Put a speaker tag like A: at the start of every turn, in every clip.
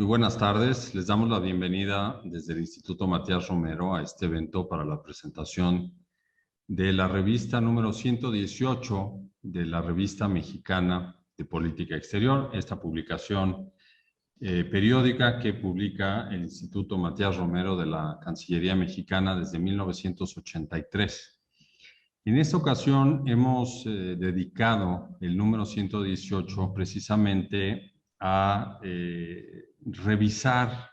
A: Muy buenas tardes. Les damos la bienvenida desde el Instituto Matías Romero a este evento para la presentación de la revista número 118 de la Revista Mexicana de Política Exterior. Esta publicación periódica que publica el Instituto Matías Romero de la Cancillería Mexicana desde 1983. En esta ocasión hemos dedicado el número 118 precisamente a revisar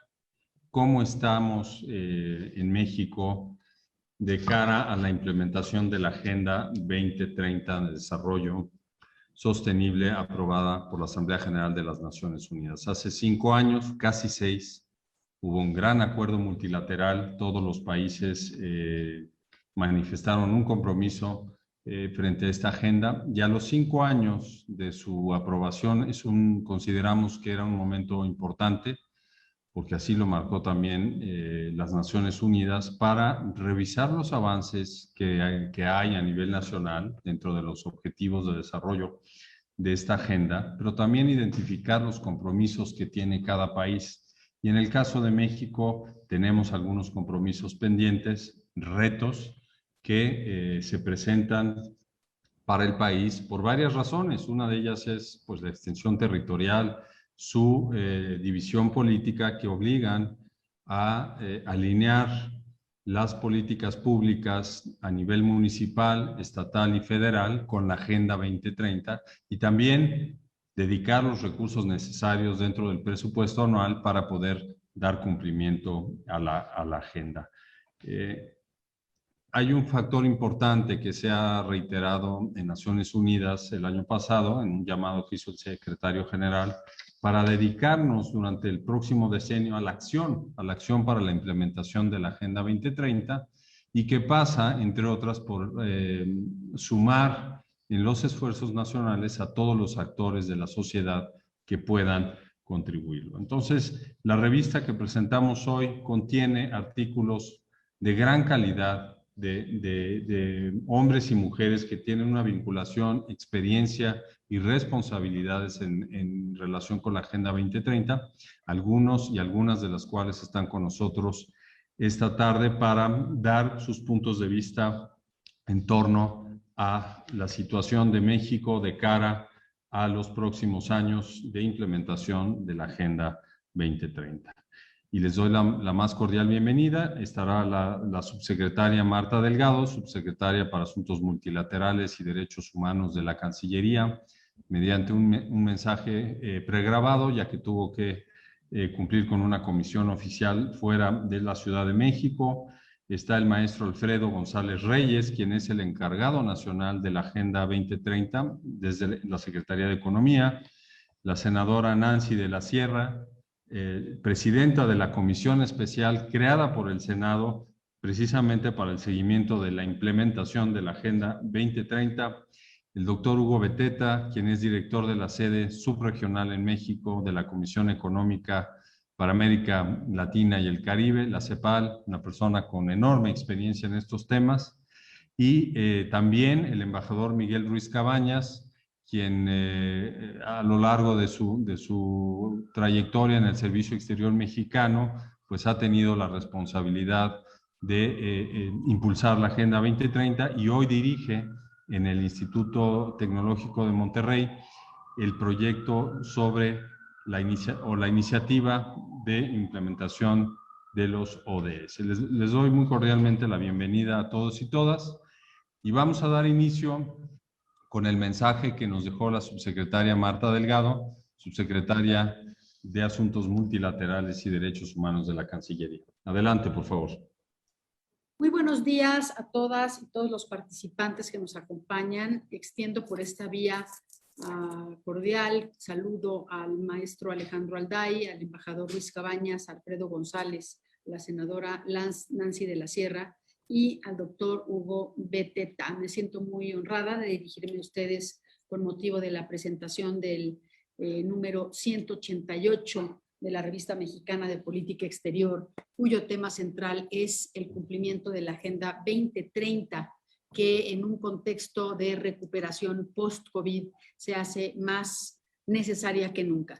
A: cómo estamos en México de cara a la implementación de la Agenda 2030 de Desarrollo Sostenible aprobada por la Asamblea General de las Naciones Unidas. Hace 5 años, casi 6, hubo un gran acuerdo multilateral. Todos los países manifestaron un compromiso frente a esta agenda, y a los 5 años de su aprobación consideramos que era un momento importante, porque así lo marcó también las Naciones Unidas, para revisar los avances que hay a nivel nacional dentro de los objetivos de desarrollo de esta agenda, pero también identificar los compromisos que tiene cada país. Y en el caso de México tenemos algunos compromisos pendientes, retos que se presentan para el país por varias razones. Una de ellas es pues, la extensión territorial, su división política, que obligan a alinear las políticas públicas a nivel municipal, estatal y federal con la Agenda 2030, y también dedicar los recursos necesarios dentro del presupuesto anual para poder dar cumplimiento a la agenda. Hay un factor importante que se ha reiterado en Naciones Unidas el año pasado, en un llamado que hizo el secretario general, para dedicarnos durante el próximo decenio a la acción para la implementación de la Agenda 2030, y que pasa, entre otras, por sumar en los esfuerzos nacionales a todos los actores de la sociedad que puedan contribuirlo. Entonces, la revista que presentamos hoy contiene artículos de gran calidad, de hombres y mujeres que tienen una vinculación, experiencia y responsabilidades en relación con la Agenda 2030, algunos y algunas de las cuales están con nosotros esta tarde para dar sus puntos de vista en torno a la situación de México de cara a los próximos años de implementación de la Agenda 2030. Y les doy la más cordial bienvenida. Estará la subsecretaria Marta Delgado, subsecretaria para Asuntos Multilaterales y Derechos Humanos de la Cancillería, mediante un mensaje pregrabado, ya que tuvo que cumplir con una comisión oficial fuera de la Ciudad de México. Está el maestro Alfredo González Reyes, quien es el encargado nacional de la Agenda 2030 desde la Secretaría de Economía, la senadora Nancy de la Sierra, presidenta de la comisión especial creada por el Senado precisamente para el seguimiento de la implementación de la Agenda 2030, el doctor Hugo Beteta, quien es director de la sede subregional en México de la Comisión Económica para América Latina y el Caribe, la CEPAL, una persona con enorme experiencia en estos temas, y también el embajador Miguel Ruiz Cabañas, quien a lo largo de su trayectoria en el Servicio Exterior Mexicano, pues ha tenido la responsabilidad de impulsar la Agenda 2030, y hoy dirige en el Instituto Tecnológico de Monterrey el proyecto sobre la iniciativa de implementación de los ODS. Les doy muy cordialmente la bienvenida a todos y todas, y vamos a dar inicio con el mensaje que nos dejó la subsecretaria Marta Delgado, subsecretaria de Asuntos Multilaterales y Derechos Humanos de la Cancillería. Adelante, por favor.
B: Muy buenos días a todas y todos los participantes que nos acompañan. Extiendo por esta vía cordial saludo al maestro Alejandro Alday, al embajador Ruiz Cabañas, Alfredo González, la senadora Nancy de la Sierra y al doctor Hugo Beteta. Me siento muy honrada de dirigirme a ustedes con motivo de la presentación del número 188 de la Revista Mexicana de Política Exterior, cuyo tema central es el cumplimiento de la Agenda 2030, que en un contexto de recuperación post-COVID se hace más necesaria que nunca.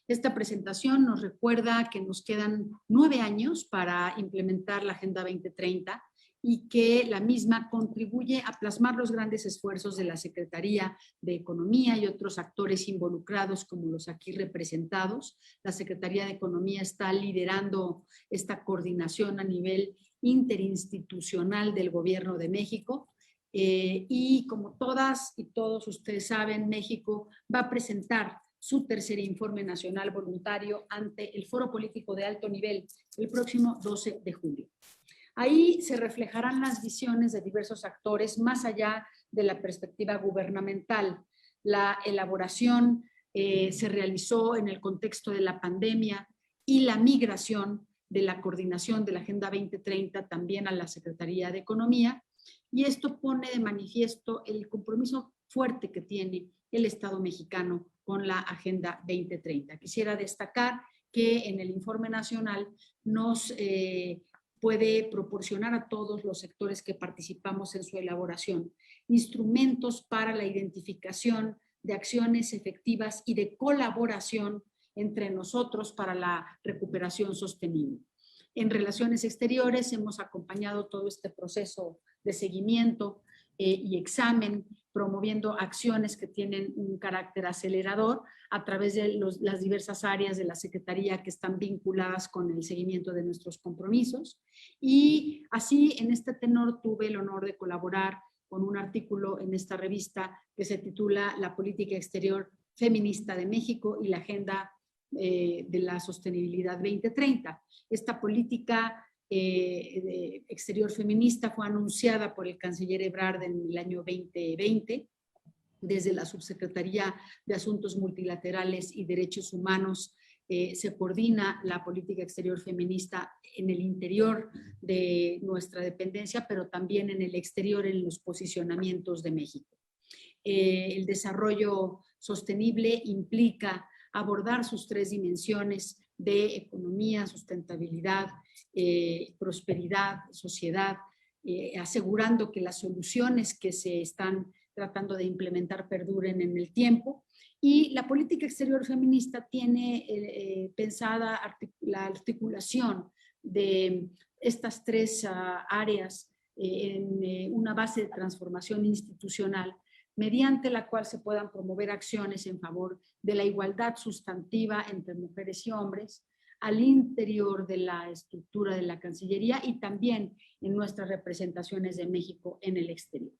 B: Esta presentación nos recuerda que nos quedan 9 años para implementar la Agenda 2030 y que la misma contribuye a plasmar los grandes esfuerzos de la Secretaría de Economía y otros actores involucrados como los aquí representados. La Secretaría de Economía está liderando esta coordinación a nivel interinstitucional del Gobierno de México. Y como todas y todos ustedes saben, México va a presentar su tercer informe nacional voluntario ante el Foro Político de Alto Nivel el próximo 12 de julio. Ahí se reflejarán las visiones de diversos actores más allá de la perspectiva gubernamental. La elaboración se realizó en el contexto de la pandemia y la migración de la coordinación de la Agenda 2030 también a la Secretaría de Economía, y esto pone de manifiesto el compromiso fuerte que tiene el Estado mexicano con la Agenda 2030. Quisiera destacar que en el informe nacional nos puede proporcionar a todos los sectores que participamos en su elaboración instrumentos para la identificación de acciones efectivas y de colaboración entre nosotros para la recuperación sostenible. En Relaciones Exteriores hemos acompañado todo este proceso de seguimiento y examen, promoviendo acciones que tienen un carácter acelerador a través de las diversas áreas de la Secretaría que están vinculadas con el seguimiento de nuestros compromisos. Y así, en este tenor, tuve el honor de colaborar con un artículo en esta revista que se titula La política exterior feminista de México y la Agenda de la Sostenibilidad 2030. Esta política exterior feminista fue anunciada por el canciller Ebrard en el año 2020 desde la Subsecretaría de Asuntos Multilaterales y Derechos Humanos. Se coordina la política exterior feminista en el interior de nuestra dependencia, pero también en el exterior, en los posicionamientos de México. El desarrollo sostenible implica abordar sus 3 dimensiones de economía, sustentabilidad, prosperidad, sociedad, asegurando que las soluciones que se están tratando de implementar perduren en el tiempo. Y la política exterior feminista tiene pensada la articulación de estas 3 áreas en una base de transformación institucional mediante la cual se puedan promover acciones en favor de la igualdad sustantiva entre mujeres y hombres al interior de la estructura de la Cancillería y también en nuestras representaciones de México en el exterior.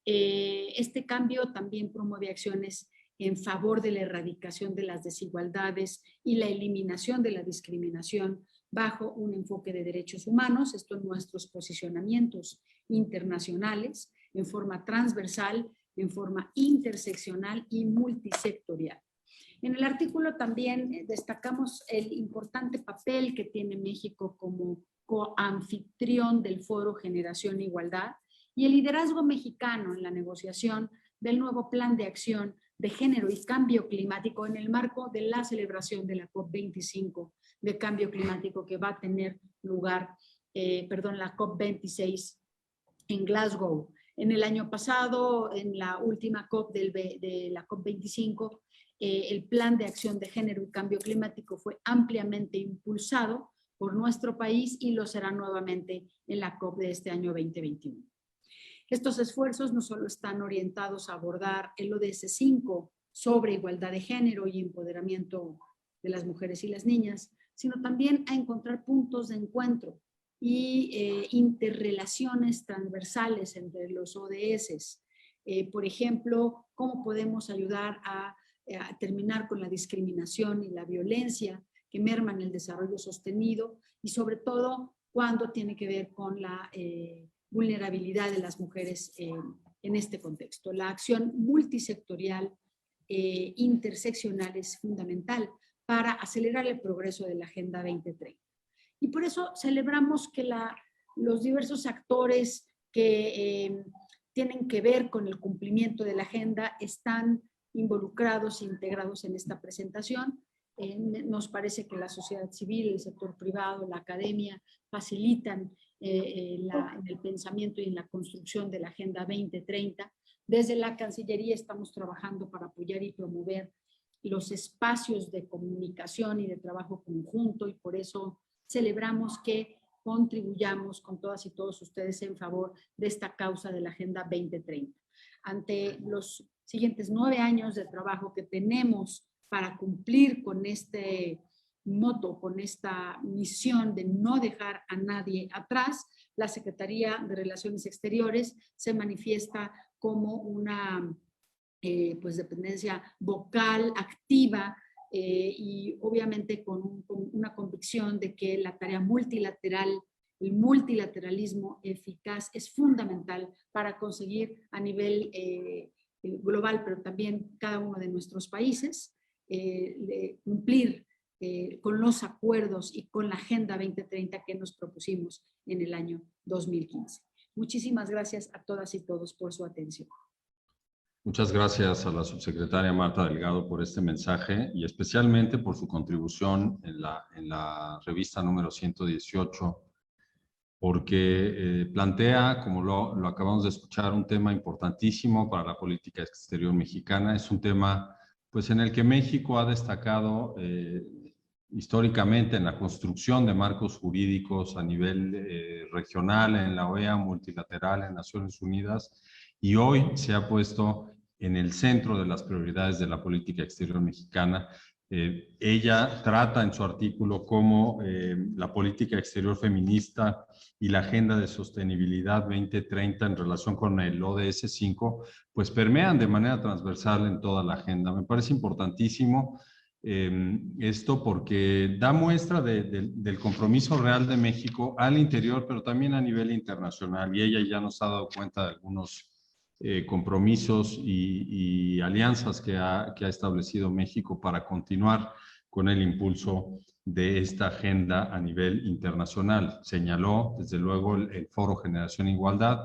B: Este cambio también promueve acciones en favor de la erradicación de las desigualdades y la eliminación de la discriminación bajo un enfoque de derechos humanos, esto en nuestros posicionamientos internacionales, en forma transversal, en forma interseccional y multisectorial. En el artículo también destacamos el importante papel que tiene México como coanfitrión del Foro Generación e Igualdad y el liderazgo mexicano en la negociación del nuevo Plan de Acción de Género y Cambio Climático en el marco de la celebración de la COP25 de Cambio Climático que va a tener lugar, la COP26 en Glasgow. En el año pasado, en la última COP de la COP25, el Plan de Acción de Género y Cambio Climático fue ampliamente impulsado por nuestro país y lo será nuevamente en la COP de este año 2021. Estos esfuerzos no solo están orientados a abordar el ODS 5 sobre igualdad de género y empoderamiento de las mujeres y las niñas, sino también a encontrar puntos de encuentro y interrelaciones transversales entre los ODS. Por ejemplo, cómo podemos ayudar a terminar con la discriminación y la violencia que merman el desarrollo sostenido y sobre todo cuando tiene que ver con la vulnerabilidad de las mujeres en este contexto. La acción multisectorial interseccional es fundamental para acelerar el progreso de la Agenda 2030. Y por eso celebramos que los diversos actores que tienen que ver con el cumplimiento de la agenda están involucrados e integrados en esta presentación. Nos parece que la sociedad civil, el sector privado, la academia facilitan en el pensamiento y en la construcción de la Agenda 2030. Desde la Cancillería estamos trabajando para apoyar y promover los espacios de comunicación y de trabajo conjunto, y por eso celebramos que contribuyamos con todas y todos ustedes en favor de esta causa de la Agenda 2030. Ante los siguientes 9 años de trabajo que tenemos para cumplir con este moto, con esta misión de no dejar a nadie atrás, la Secretaría de Relaciones Exteriores se manifiesta como una pues dependencia vocal, activa, y obviamente con una convicción de que la tarea multilateral, el multilateralismo eficaz es fundamental para conseguir a nivel global, pero también cada uno de nuestros países, cumplir con los acuerdos y con la Agenda 2030 que nos propusimos en el año 2015. Muchísimas gracias a todas y todos por su atención.
A: Muchas gracias a la subsecretaria Marta Delgado por este mensaje y especialmente por su contribución en la revista número 118, porque plantea, como lo acabamos de escuchar, un tema importantísimo para la política exterior mexicana. Es un tema pues, en el que México ha destacado históricamente en la construcción de marcos jurídicos a nivel regional, en la OEA, multilateral, en Naciones Unidas, y hoy se ha puesto en el centro de las prioridades de la política exterior mexicana. Ella trata en su artículo cómo la política exterior feminista y la Agenda de Sostenibilidad 2030 en relación con el ODS 5, pues permean de manera transversal en toda la agenda. Me parece importantísimo esto porque da muestra del compromiso real de México al interior, pero también a nivel internacional. Y ella ya nos ha dado cuenta de algunos compromisos y alianzas que ha establecido México para continuar con el impulso de esta agenda a nivel internacional. Señaló, desde luego, el Foro Generación Igualdad,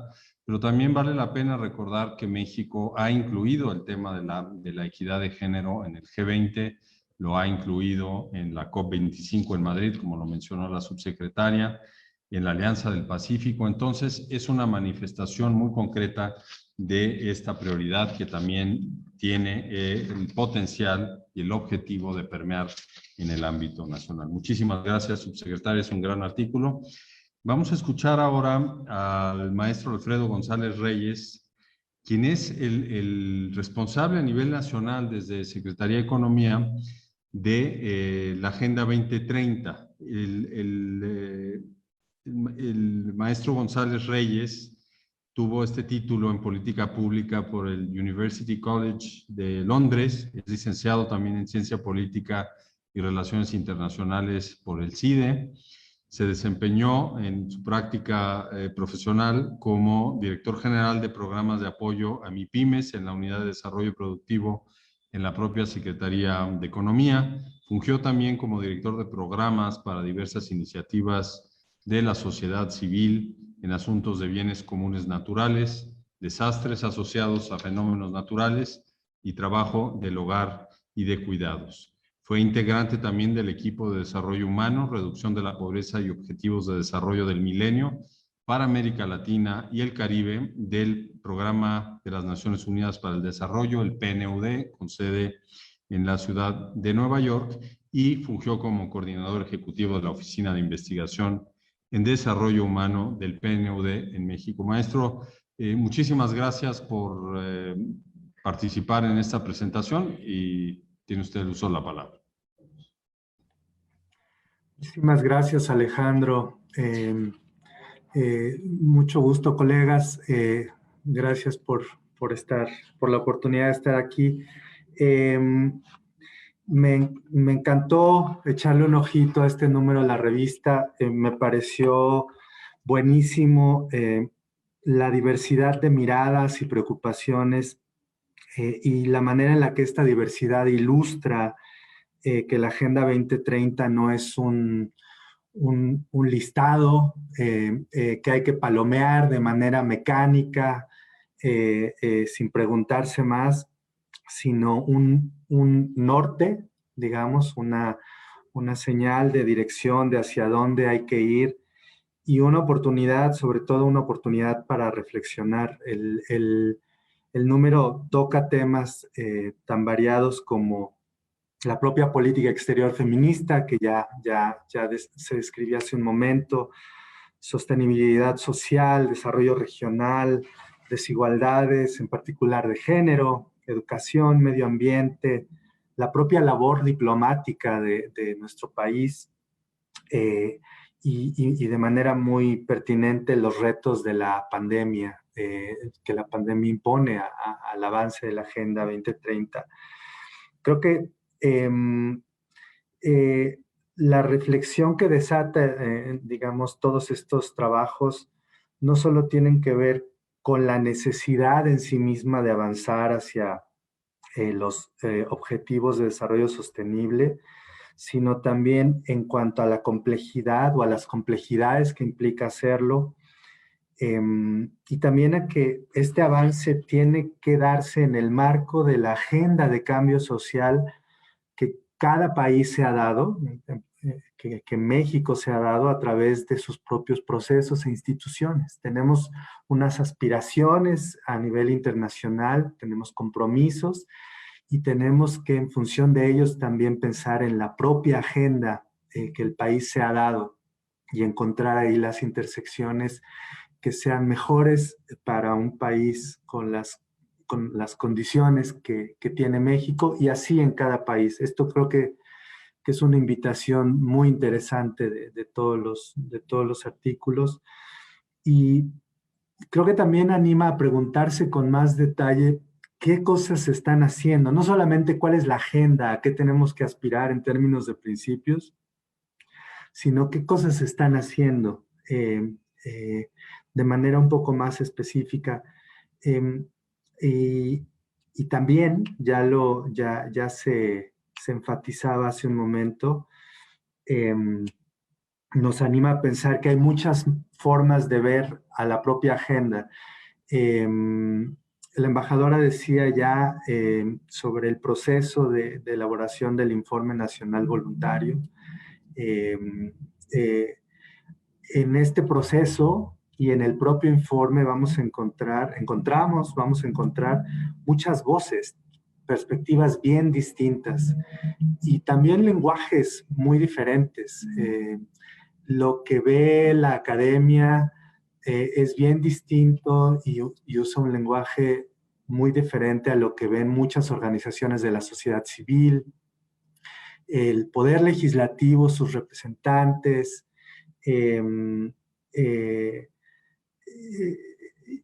A: pero también vale la pena recordar que México ha incluido el tema de la equidad de género en el G20, lo ha incluido en la COP25 en Madrid, como lo mencionó la subsecretaria, en la Alianza del Pacífico. Entonces, es una manifestación muy concreta de esta prioridad que también tiene el potencial y el objetivo de permear en el ámbito nacional. Muchísimas gracias, subsecretaria, es un gran artículo. Vamos a escuchar ahora al maestro Alfredo González Reyes, quien es el responsable a nivel nacional desde Secretaría de Economía de la Agenda 2030. El maestro González Reyes tuvo este título en política pública por el University College de Londres, es licenciado también en ciencia política y relaciones internacionales por el CIDE. Se desempeñó en su práctica profesional como director general de programas de apoyo a MIPYMES en la Unidad de Desarrollo Productivo en la propia Secretaría de Economía. Fungió también como director de programas para diversas iniciativas de la sociedad civil en asuntos de bienes comunes naturales, desastres asociados a fenómenos naturales y trabajo del hogar y de cuidados. Fue integrante también del equipo de desarrollo humano, reducción de la pobreza y objetivos de desarrollo del milenio para América Latina y el Caribe del Programa de las Naciones Unidas para el Desarrollo, el PNUD, con sede en la ciudad de Nueva York, y fungió como coordinador ejecutivo de la Oficina de Investigación en Desarrollo Humano del PNUD en México. Maestro, muchísimas gracias por participar en esta presentación y tiene usted el uso de la palabra.
C: Muchísimas gracias, Alejandro. Mucho gusto, colegas. Gracias por la oportunidad de estar aquí. Me encantó echarle un ojito a este número de la revista. Me pareció buenísimo la diversidad de miradas y preocupaciones y la manera en la que esta diversidad ilustra que la Agenda 2030 no es un listado que hay que palomear de manera mecánica, sin preguntarse más, sino un norte, digamos, una señal de dirección de hacia dónde hay que ir y una oportunidad, sobre todo una oportunidad para reflexionar. El número toca temas tan variados como la propia política exterior feminista que se describía hace un momento, sostenibilidad social, desarrollo regional, desigualdades, en particular de género, educación, medio ambiente, la propia labor diplomática de nuestro país y de manera muy pertinente los retos de la pandemia, que la pandemia impone al avance de la Agenda 2030. Creo que la reflexión que desata, digamos, todos estos trabajos no solo tienen que ver con la necesidad en sí misma de avanzar hacia los objetivos de desarrollo sostenible, sino también en cuanto a la complejidad o a las complejidades que implica hacerlo, y también a que este avance tiene que darse en el marco de la agenda de cambio social que cada país se ha dado, que México se ha dado a través de sus propios procesos e instituciones. Tenemos unas aspiraciones a nivel internacional, tenemos compromisos y tenemos que en función de ellos también pensar en la propia agenda que el país se ha dado y encontrar ahí las intersecciones que sean mejores para un país con las condiciones que tiene México y así en cada país. Esto creo que es una invitación muy interesante de todos los artículos y creo que también anima a preguntarse con más detalle qué cosas se están haciendo, no solamente cuál es la agenda, a qué tenemos que aspirar en términos de principios, sino qué cosas se están haciendo de manera un poco más específica. Y también, ya se enfatizaba hace un momento, nos anima a pensar que hay muchas formas de ver a la propia agenda. La embajadora decía ya sobre el proceso de elaboración del Informe Nacional Voluntario. En este proceso y en el propio informe vamos a encontrar muchas voces, perspectivas bien distintas y también lenguajes muy diferentes. Lo que ve la academia es bien distinto y usa un lenguaje muy diferente a lo que ven muchas organizaciones de la sociedad civil, el poder legislativo, sus representantes,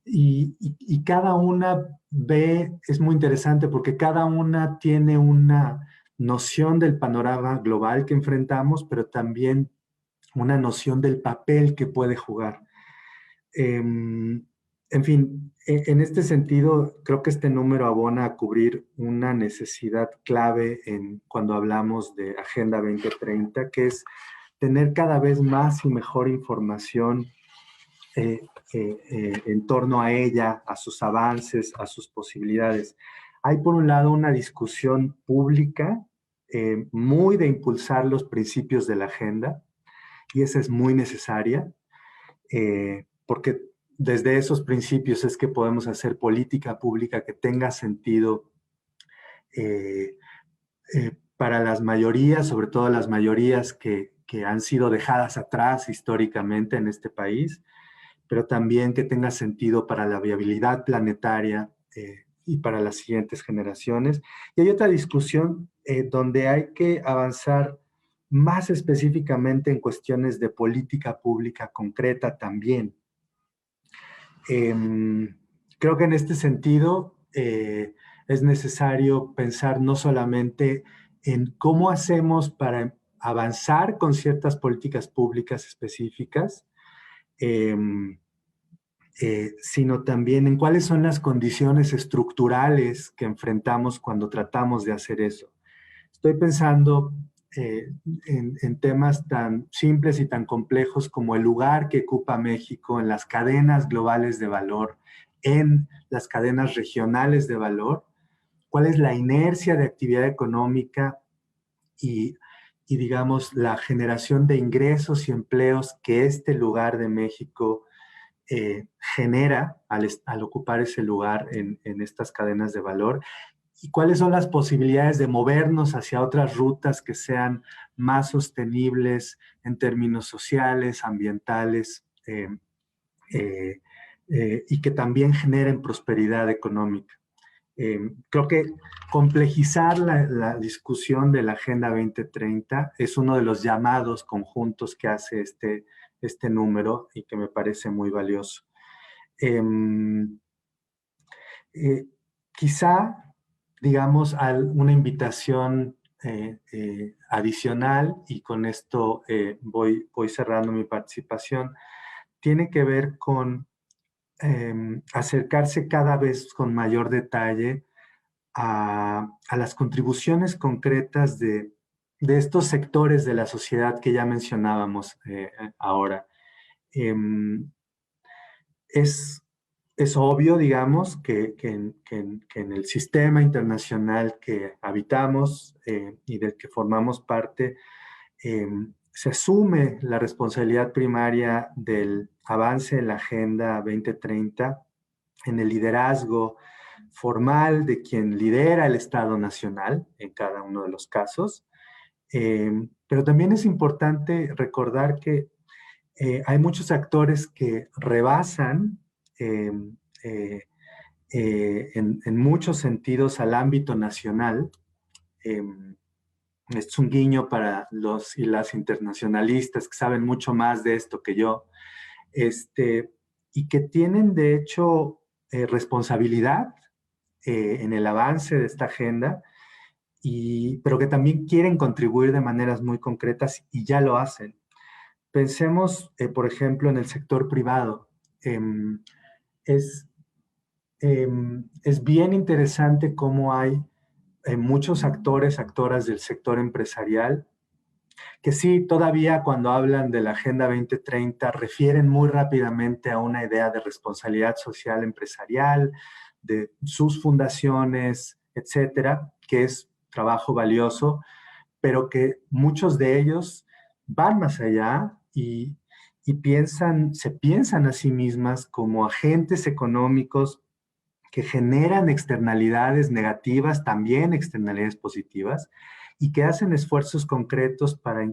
C: y cada una es muy interesante porque cada una tiene una noción del panorama global que enfrentamos, pero también una noción del papel que puede jugar. En fin, en este sentido, creo que este número abona a cubrir una necesidad clave cuando hablamos de Agenda 2030, que es tener cada vez más y mejor información en torno a ella, a sus avances, a sus posibilidades. Hay por un lado una discusión pública muy de impulsar los principios de la agenda, y esa es muy necesaria, porque desde esos principios es que podemos hacer política pública que tenga sentido para las mayorías, sobre todo las mayorías que han sido dejadas atrás históricamente en este país, pero también que tenga sentido para la viabilidad planetaria y para las siguientes generaciones. Y hay otra discusión donde hay que avanzar más específicamente en cuestiones de política pública concreta también. Creo que en este sentido es necesario pensar no solamente en cómo hacemos para avanzar con ciertas políticas públicas específicas, sino también en cuáles son las condiciones estructurales que enfrentamos cuando tratamos de hacer eso. Estoy pensando en temas tan simples y tan complejos como el lugar que ocupa México en las cadenas globales de valor, en las cadenas regionales de valor, cuál es la inercia de actividad económica y digamos, la generación de ingresos y empleos que este lugar de México genera al ocupar ese lugar en estas cadenas de valor y cuáles son las posibilidades de movernos hacia otras rutas que sean más sostenibles en términos sociales, ambientales, y que también generen prosperidad económica. Creo que complejizar la discusión de la Agenda 2030 es uno de los llamados conjuntos que hace este número y que me parece muy valioso. Quizá, digamos, una invitación adicional, y con esto voy cerrando mi participación, tiene que ver con acercarse cada vez con mayor detalle a las contribuciones concretas de estos sectores de la sociedad que ya mencionábamos ahora. Es obvio, digamos, que en el sistema internacional que habitamos y del que formamos parte, se asume la responsabilidad primaria del avance en la Agenda 2030, en el liderazgo formal de quien lidera el Estado Nacional en cada uno de los casos. Pero también es importante recordar que hay muchos actores que rebasan en muchos sentidos al ámbito nacional. Es un guiño para los y las internacionalistas que saben mucho más de esto que yo, y que tienen de hecho responsabilidad en el avance de esta agenda, pero que también quieren contribuir de maneras muy concretas y ya lo hacen. Pensemos, por ejemplo, en el sector privado. Es bien interesante cómo hay muchos actores, actoras del sector empresarial, que sí, todavía cuando hablan de la Agenda 2030 refieren muy rápidamente a una idea de responsabilidad social empresarial, de sus fundaciones, etcétera, que es trabajo valioso, pero que muchos de ellos van más allá y se piensan a sí mismas como agentes económicos que generan externalidades negativas, también externalidades positivas, y que hacen esfuerzos concretos para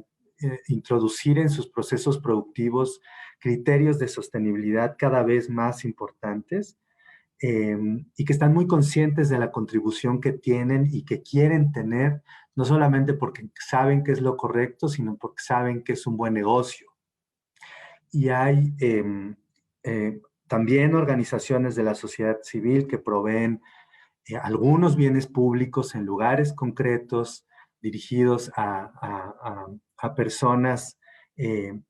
C: introducir en sus procesos productivos criterios de sostenibilidad cada vez más importantes, y que están muy conscientes de la contribución que tienen y que quieren tener, no solamente porque saben que es lo correcto, sino porque saben que es un buen negocio. Y hay también organizaciones de la sociedad civil que proveen algunos bienes públicos en lugares concretos dirigidos a personas que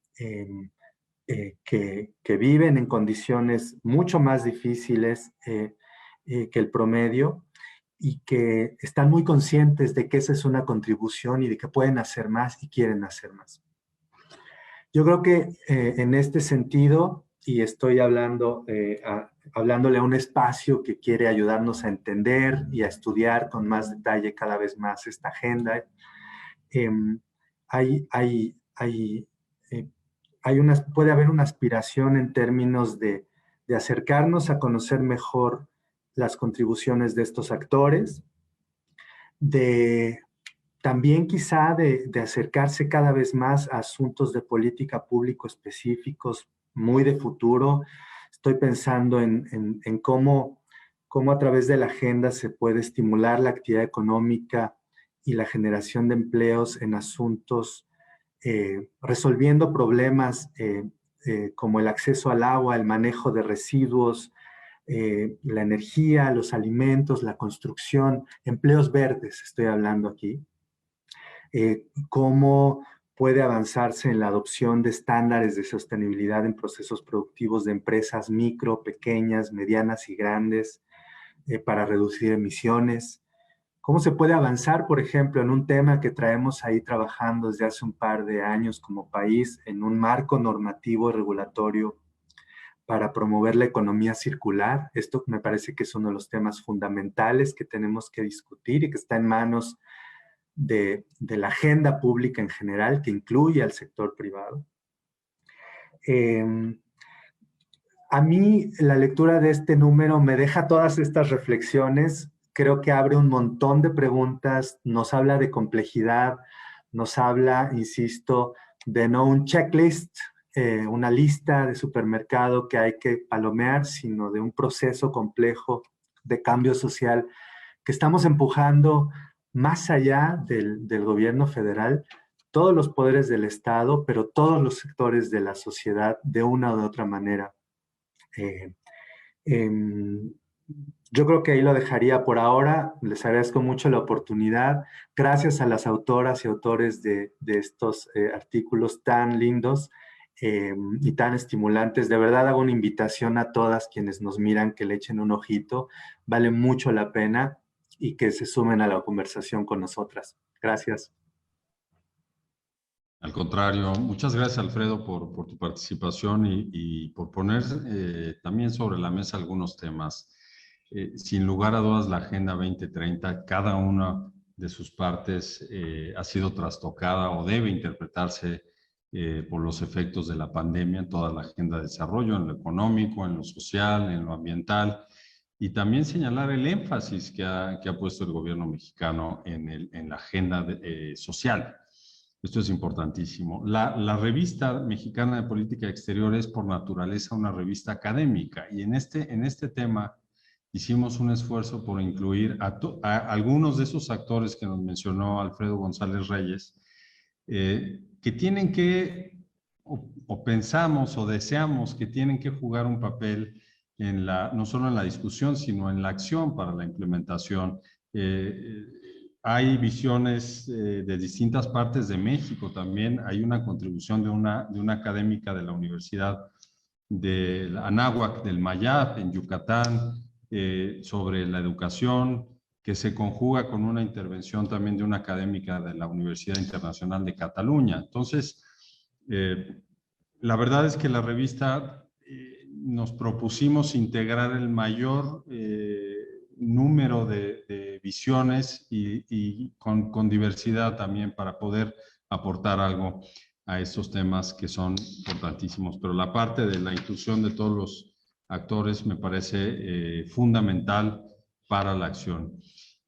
C: viven en condiciones mucho más difíciles que el promedio, y que están muy conscientes de que esa es una contribución y de que pueden hacer más y quieren hacer más. Yo creo que en este sentido, y estoy hablándole a un espacio que quiere ayudarnos a entender y a estudiar con más detalle cada vez más esta agenda, puede haber una aspiración en términos de acercarnos a conocer mejor las contribuciones de estos actores, también quizá de acercarse cada vez más a asuntos de política pública específicos, muy de futuro. Estoy pensando en cómo a través de la agenda se puede estimular la actividad económica y la generación de empleos en asuntos resolviendo problemas como el acceso al agua, el manejo de residuos, la energía, los alimentos, la construcción, empleos verdes, estoy hablando aquí. Cómo puede avanzarse en la adopción de estándares de sostenibilidad en procesos productivos de empresas micro, pequeñas, medianas y grandes para reducir emisiones. ¿Cómo se puede avanzar, por ejemplo, en un tema que traemos ahí trabajando desde hace un par de años como país, en un marco normativo y regulatorio para promover la economía circular? Esto me parece que es uno de los temas fundamentales que tenemos que discutir y que está en manos de la agenda pública en general, que incluye al sector privado. A mí la lectura de este número me deja todas estas reflexiones creo que abre un montón de preguntas, nos habla de complejidad, nos habla, insisto, de no un checklist, una lista de supermercado que hay que palomear, sino de un proceso complejo de cambio social que estamos empujando más allá del gobierno federal, todos los poderes del Estado, pero todos los sectores de la sociedad de una u otra manera. Yo creo que ahí lo dejaría por ahora. Les agradezco mucho la oportunidad. Gracias a las autoras y autores de estos artículos tan lindos y tan estimulantes. De verdad hago una invitación a todas quienes nos miran que le echen un ojito. Vale mucho la pena y que se sumen a la conversación con nosotras. Gracias.
A: Al contrario, muchas gracias, Alfredo, por tu participación y por poner también sobre la mesa algunos temas. Sin lugar a dudas, la Agenda 2030, cada una de sus partes ha sido trastocada o debe interpretarse por los efectos de la pandemia en toda la agenda de desarrollo, en lo económico, en lo social, en lo ambiental, y también señalar el énfasis que ha puesto el gobierno mexicano en la agenda social. Esto es importantísimo. La revista mexicana de política exterior es por naturaleza una revista académica, y en este tema hicimos un esfuerzo por incluir a algunos de esos actores que nos mencionó Alfredo González Reyes, que tienen que, o pensamos o deseamos que tienen que jugar un papel no solo en la discusión, sino en la acción para la implementación. Hay visiones de distintas partes de México también. Hay una contribución de una académica de la Universidad de Anáhuac, del Mayab, en Yucatán, sobre la educación, que se conjuga con una intervención también de una académica de la Universidad Internacional de Cataluña. Entonces, la verdad es que la revista nos propusimos integrar el mayor número de visiones y con diversidad también para poder aportar algo a estos temas que son importantísimos. Pero la parte de la inclusión de todos los actores me parece fundamental para la acción.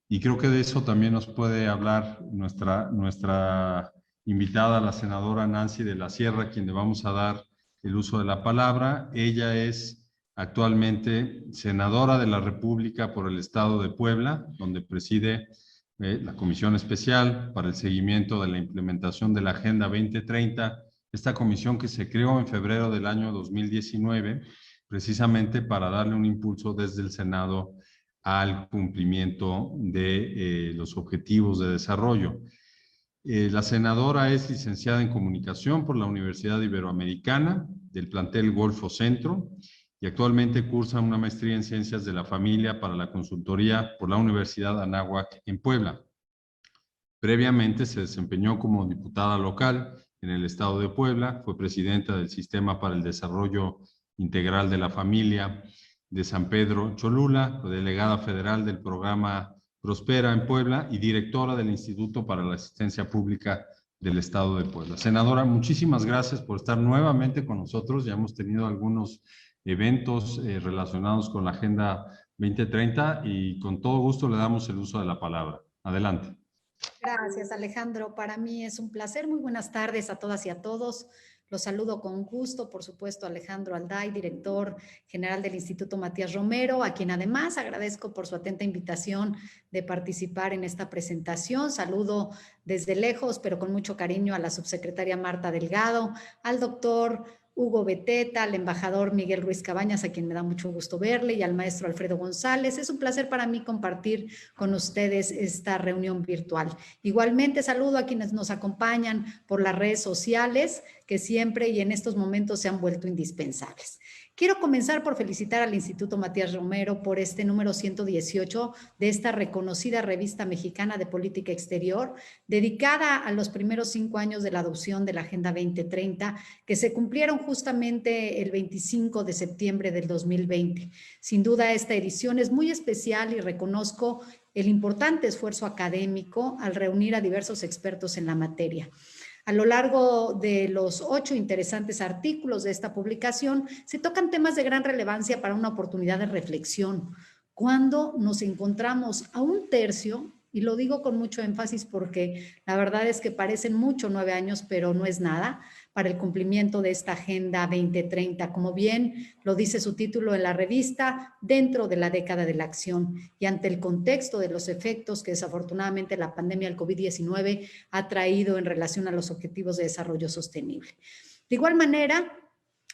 A: Y creo que de eso también nos puede hablar nuestra invitada, la senadora Nancy de la Sierra, quien le vamos a dar el uso de la palabra. Ella es actualmente senadora de la República por el Estado de Puebla, donde preside la Comisión Especial para el Seguimiento de la Implementación de la Agenda 2030, esta comisión que se creó en febrero del año 2019, precisamente para darle un impulso desde el Senado al cumplimiento de los objetivos de desarrollo. La senadora es licenciada en Comunicación por la Universidad Iberoamericana del plantel Golfo Centro y actualmente cursa una maestría en Ciencias de la Familia para la Consultoría por la Universidad Anáhuac en Puebla. Previamente se desempeñó como diputada local en el Estado de Puebla, fue presidenta del Sistema para el Desarrollo Integral de la Familia de San Pedro Cholula, fue delegada federal del programa Prospera en Puebla y directora del Instituto para la Asistencia Pública del Estado de Puebla. Senadora, muchísimas gracias por estar nuevamente con nosotros. Ya hemos tenido algunos eventos relacionados con la Agenda 2030 y con todo gusto le damos el uso de la palabra. Adelante.
D: Gracias, Alejandro. Para mí es un placer. Muy buenas tardes a todas y a todos. Los saludo con gusto, por supuesto, a Alejandro Alday, director general del Instituto Matías Romero, a quien además agradezco por su atenta invitación de participar en esta presentación. Saludo desde lejos, pero con mucho cariño, a la subsecretaria Marta Delgado, al doctor Hugo Beteta, al embajador Miguel Ruiz Cabañas, a quien me da mucho gusto verle, y al maestro Alfredo González. Es un placer para mí compartir con ustedes esta reunión virtual. Igualmente saludo a quienes nos acompañan por las redes sociales, que siempre y en estos momentos se han vuelto indispensables. Quiero comenzar por felicitar al Instituto Matías Romero por este número 118 de esta reconocida revista mexicana de política exterior, dedicada a los primeros 5 años de la adopción de la Agenda 2030, que se cumplieron justamente el 25 de septiembre del 2020. Sin duda, esta edición es muy especial y reconozco el importante esfuerzo académico al reunir a diversos expertos en la materia. A lo largo de los 8 interesantes artículos de esta publicación, se tocan temas de gran relevancia para una oportunidad de reflexión, cuando nos encontramos a un tercio, y lo digo con mucho énfasis porque la verdad es que parecen mucho 9 años, pero no es nada, para el cumplimiento de esta Agenda 2030, como bien lo dice su título en la revista, dentro de la década de la acción y ante el contexto de los efectos que desafortunadamente la pandemia del COVID-19 ha traído en relación a los objetivos de desarrollo sostenible. De igual manera,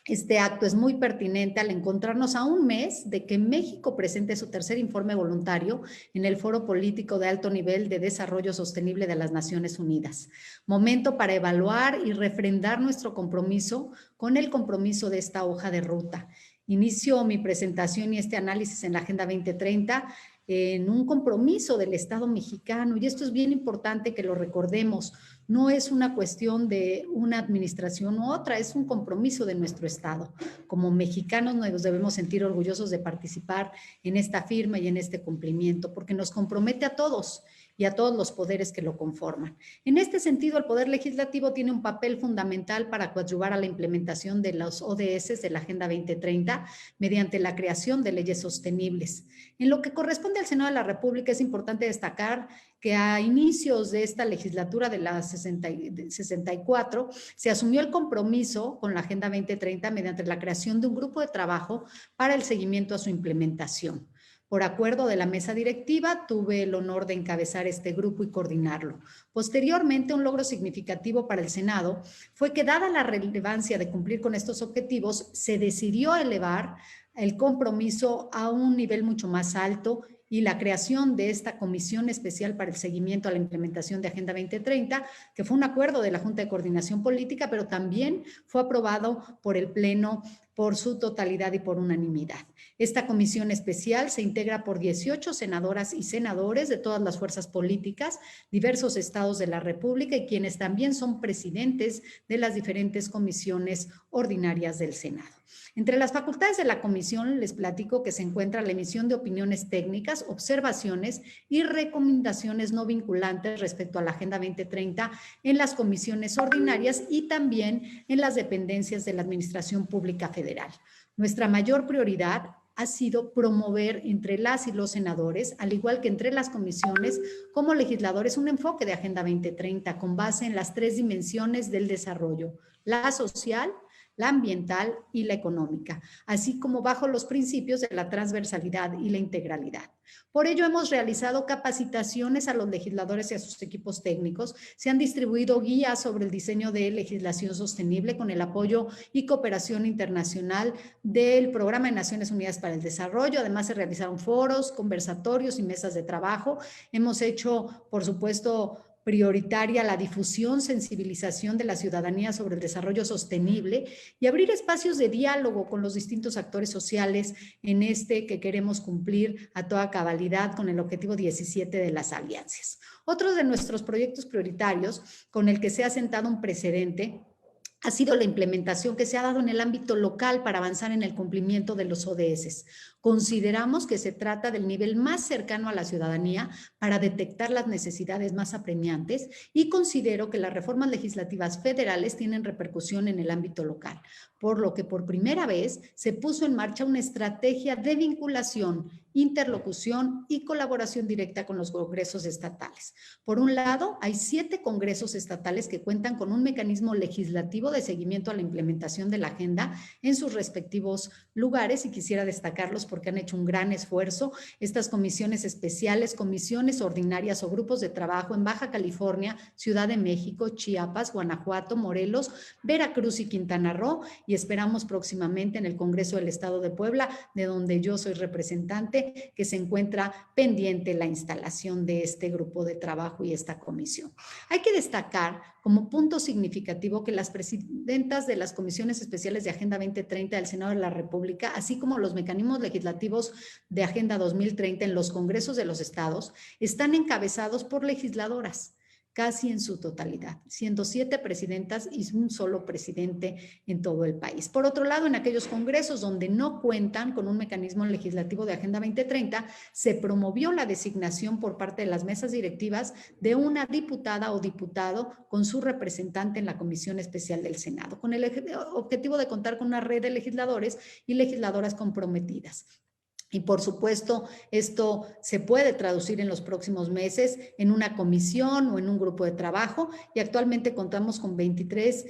D: este acto es muy pertinente al encontrarnos a un mes de que México presente su tercer informe voluntario en el Foro Político de Alto Nivel de Desarrollo Sostenible de las Naciones Unidas. Momento para evaluar y refrendar nuestro compromiso con el compromiso de esta hoja de ruta. Inicio mi presentación y este análisis en la Agenda 2030 en un compromiso del Estado mexicano, y esto es bien importante que lo recordemos. No es una cuestión de una administración u otra, es un compromiso de nuestro Estado. Como mexicanos nos debemos sentir orgullosos de participar en esta firma y en este cumplimiento, porque nos compromete a todos y a todos los poderes que lo conforman. En este sentido, el Poder Legislativo tiene un papel fundamental para coadyuvar a la implementación de los ODS de la Agenda 2030 mediante la creación de leyes sostenibles. En lo que corresponde al Senado de la República, es importante destacar que a inicios de esta legislatura de la 64 se asumió el compromiso con la Agenda 2030 mediante la creación de un grupo de trabajo para el seguimiento a su implementación. Por acuerdo de la mesa directiva, tuve el honor de encabezar este grupo y coordinarlo. Posteriormente, un logro significativo para el Senado fue que, dada la relevancia de cumplir con estos objetivos, se decidió elevar el compromiso a un nivel mucho más alto y la creación de esta Comisión Especial para el Seguimiento a la Implementación de Agenda 2030, que fue un acuerdo de la Junta de Coordinación Política, pero también fue aprobado por el Pleno por su totalidad y por unanimidad. Esta comisión especial se integra por 18 senadoras y senadores de todas las fuerzas políticas, diversos estados de la República y quienes también son presidentes de las diferentes comisiones ordinarias del Senado. Entre las facultades de la comisión les platico que se encuentra la emisión de opiniones técnicas, observaciones y recomendaciones no vinculantes respecto a la Agenda 2030 en las comisiones ordinarias y también en las dependencias de la Administración Pública Federal. Nuestra mayor prioridad ha sido promover entre las y los senadores, al igual que entre las comisiones, como legisladores, un enfoque de Agenda 2030 con base en las 3 dimensiones del desarrollo: la social, la ambiental y la económica, así como bajo los principios de la transversalidad y la integralidad. Por ello, hemos realizado capacitaciones a los legisladores y a sus equipos técnicos. Se han distribuido guías sobre el diseño de legislación sostenible con el apoyo y cooperación internacional del Programa de Naciones Unidas para el Desarrollo. Además, se realizaron foros, conversatorios y mesas de trabajo. Hemos hecho, por supuesto, prioritaria la difusión, sensibilización de la ciudadanía sobre el desarrollo sostenible y abrir espacios de diálogo con los distintos actores sociales en este que queremos cumplir a toda cabalidad con el objetivo 17 de las alianzas. Otro de nuestros proyectos prioritarios con el que se ha sentado un precedente ha sido la implementación que se ha dado en el ámbito local para avanzar en el cumplimiento de los ODS. Consideramos que se trata del nivel más cercano a la ciudadanía para detectar las necesidades más apremiantes y considero que las reformas legislativas federales tienen repercusión en el ámbito local, por lo que por primera vez se puso en marcha una estrategia de vinculación, interlocución y colaboración directa con los congresos estatales. Por un lado, hay 7 congresos estatales que cuentan con un mecanismo legislativo de seguimiento a la implementación de la agenda en sus respectivos lugares, y quisiera destacarlos porque han hecho un gran esfuerzo. Estas comisiones especiales, comisiones ordinarias o grupos de trabajo en Baja California, Ciudad de México, Chiapas, Guanajuato, Morelos, Veracruz y Quintana Roo, y esperamos próximamente en el Congreso del Estado de Puebla, de donde yo soy representante, que se encuentra pendiente la instalación de este grupo de trabajo y esta comisión. Hay que destacar como punto significativo que las presidentas de las comisiones especiales de Agenda 2030 del Senado de la República, así como los mecanismos legislativos de Agenda 2030 en los congresos de los estados, están encabezados por legisladoras, casi en su totalidad, siendo 7 presidentas y un solo presidente en todo el país. Por otro lado, en aquellos congresos donde no cuentan con un mecanismo legislativo de Agenda 2030, se promovió la designación por parte de las mesas directivas de una diputada o diputado con su representante en la Comisión Especial del Senado, con el objetivo de contar con una red de legisladores y legisladoras comprometidas. Y por supuesto, esto se puede traducir en los próximos meses en una comisión o en un grupo de trabajo, y actualmente contamos con 23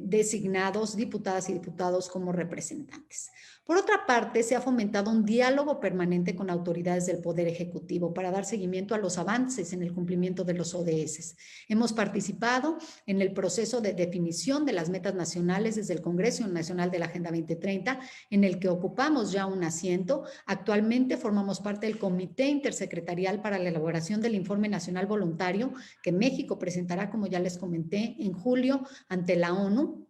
D: designados diputadas y diputados como representantes. Por otra parte, se ha fomentado un diálogo permanente con autoridades del Poder Ejecutivo para dar seguimiento a los avances en el cumplimiento de los ODS. Hemos participado en el proceso de definición de las metas nacionales desde el Congreso Nacional de la Agenda 2030, en el que ocupamos ya un asiento. Actualmente formamos parte del Comité Intersecretarial para la elaboración del Informe Nacional Voluntario que México presentará, como ya les comenté, en julio ante la ONU,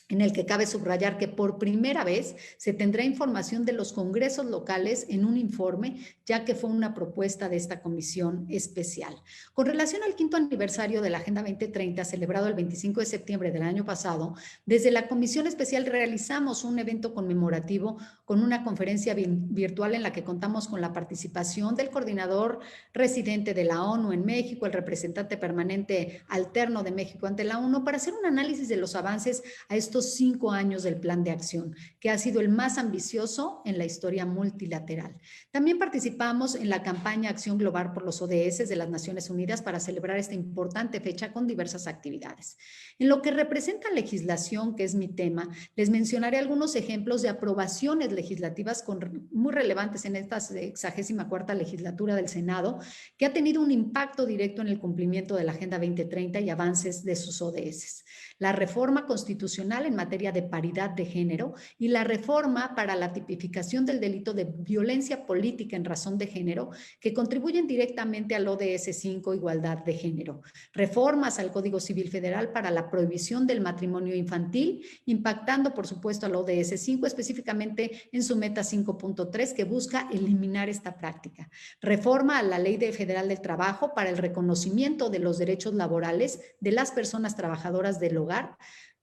D: en el que cabe subrayar que por primera vez se tendrá información de los congresos locales en un informe, ya que fue una propuesta de esta comisión especial. Con relación al 5º aniversario de la Agenda 2030, celebrado el 25 de septiembre del año pasado, desde la comisión especial realizamos un evento conmemorativo con una conferencia virtual en la que contamos con la participación del coordinador residente de la ONU en México, el representante permanente alterno de México ante la ONU, para hacer un análisis de los avances a estos 5 años del plan de acción, que ha sido el más ambicioso en la historia multilateral. También participamos en la campaña Acción Global por los ODS de las Naciones Unidas para celebrar esta importante fecha con diversas actividades. En lo que representa legislación, que es mi tema, les mencionaré algunos ejemplos de aprobaciones legislativas muy relevantes en esta 64ª legislatura del Senado, que ha tenido un impacto directo en el cumplimiento de la Agenda 2030 y avances de sus ODS. La reforma constitucional en materia de paridad de género y la reforma para la tipificación del delito de violencia política en razón de género, que contribuyen directamente al ODS 5, igualdad de género. Reformas al Código Civil Federal para la prohibición del matrimonio infantil, impactando por supuesto al ODS 5, específicamente en su meta 5.3, que busca eliminar esta práctica. Reforma a la Ley Federal del Trabajo para el reconocimiento de los derechos laborales de las personas trabajadoras del hogar,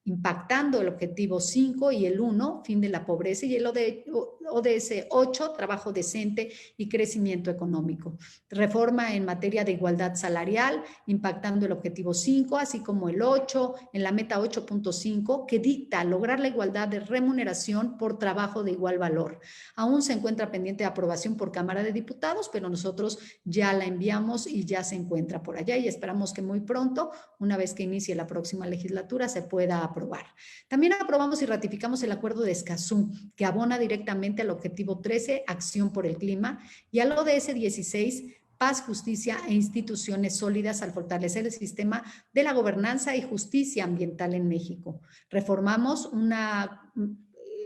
D: impactando el objetivo 5 y el 1, fin de la pobreza, y el ODS 8, trabajo decente y crecimiento económico. Reforma en materia de igualdad salarial, impactando el objetivo 5, así como el 8, en la meta 8.5, que dicta lograr la igualdad de remuneración por trabajo de igual valor. Aún se encuentra pendiente de aprobación por Cámara de Diputados, pero nosotros ya la enviamos y ya se encuentra por allá, y esperamos que muy pronto, una vez que inicie la próxima legislatura, se pueda aprobar. También aprobamos y ratificamos el Acuerdo de Escazú, que abona directamente al objetivo 13, acción por el clima, y al ODS 16, paz, justicia e instituciones sólidas, al fortalecer el sistema de la gobernanza y justicia ambiental en México. Reformamos una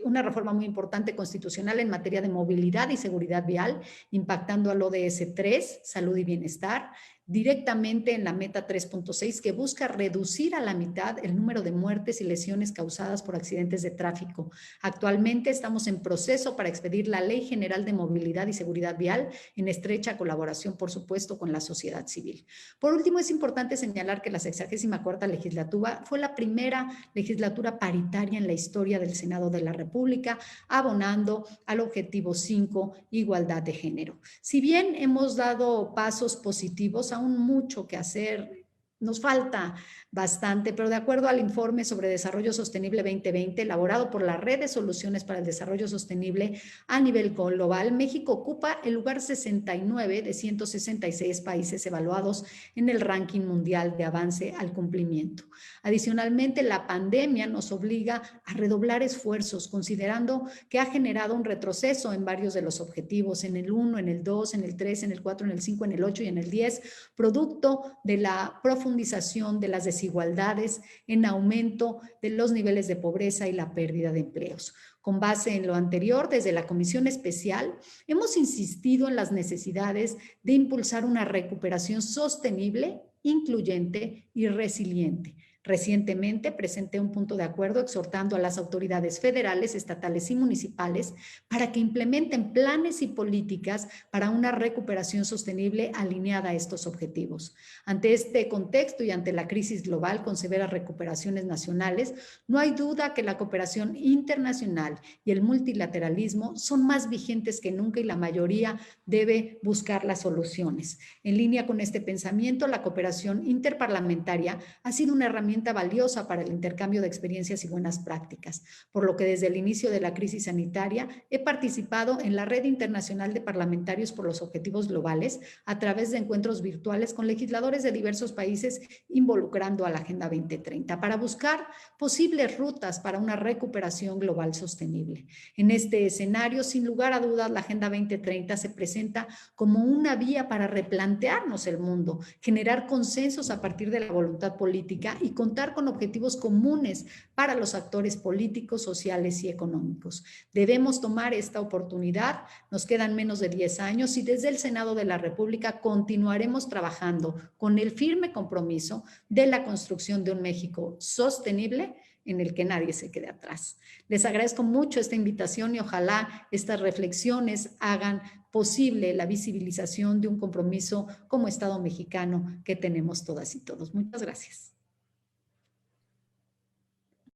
D: reforma muy importante constitucional en materia de movilidad y seguridad vial, impactando al ODS 3, salud y bienestar, directamente en la meta 3.6, que busca reducir a la mitad el número de muertes y lesiones causadas por accidentes de tráfico. Actualmente estamos en proceso para expedir la Ley General de Movilidad y Seguridad Vial, en estrecha colaboración, por supuesto, con la sociedad civil. Por último, es importante señalar que la 64ª legislatura fue la primera legislatura paritaria en la historia del Senado de la República, abonando al objetivo 5, igualdad de género. Si bien hemos dado pasos positivos, aún mucho que hacer, nos falta bastante, pero de acuerdo al informe sobre desarrollo sostenible 2020 elaborado por la Red de Soluciones para el Desarrollo Sostenible a nivel global, México ocupa el lugar 69 de 166 países evaluados en el ranking mundial de avance al cumplimiento. Adicionalmente, la pandemia nos obliga a redoblar esfuerzos, considerando que ha generado un retroceso en varios de los objetivos, en el 1, en el 2, en el 3, en el 4, en el 5, en el 8 y en el 10, producto de la profundización de las desigualdades, en aumento de los niveles de pobreza y la pérdida de empleos. Con base en lo anterior, desde la Comisión Especial, hemos insistido en las necesidades de impulsar una recuperación sostenible, incluyente y resiliente. Recientemente presenté un punto de acuerdo exhortando a las autoridades federales, estatales y municipales para que implementen planes y políticas para una recuperación sostenible alineada a estos objetivos. Ante este contexto y ante la crisis global con severas recuperaciones nacionales, no hay duda que la cooperación internacional y el multilateralismo son más vigentes que nunca y la mayoría debe buscar las soluciones. En línea con este pensamiento, la cooperación interparlamentaria ha sido una herramienta herramienta valiosa para el intercambio de experiencias y buenas prácticas, por lo que desde el inicio de la crisis sanitaria he participado en la Red Internacional de Parlamentarios por los Objetivos Globales a través de encuentros virtuales con legisladores de diversos países involucrando a la Agenda 2030 para buscar posibles rutas para una recuperación global sostenible. En este escenario, sin lugar a dudas, la Agenda 2030 se presenta como una vía para replantearnos el mundo, generar consensos a partir de la voluntad política y contar con objetivos comunes para los actores políticos, sociales y económicos. Debemos tomar esta oportunidad. Nos quedan menos de 10 años y desde el Senado de la República continuaremos trabajando con el firme compromiso de la construcción de un México sostenible en el que nadie se quede atrás. Les agradezco mucho esta invitación y ojalá estas reflexiones hagan posible la visibilización de un compromiso como Estado mexicano que tenemos todas y todos. Muchas gracias.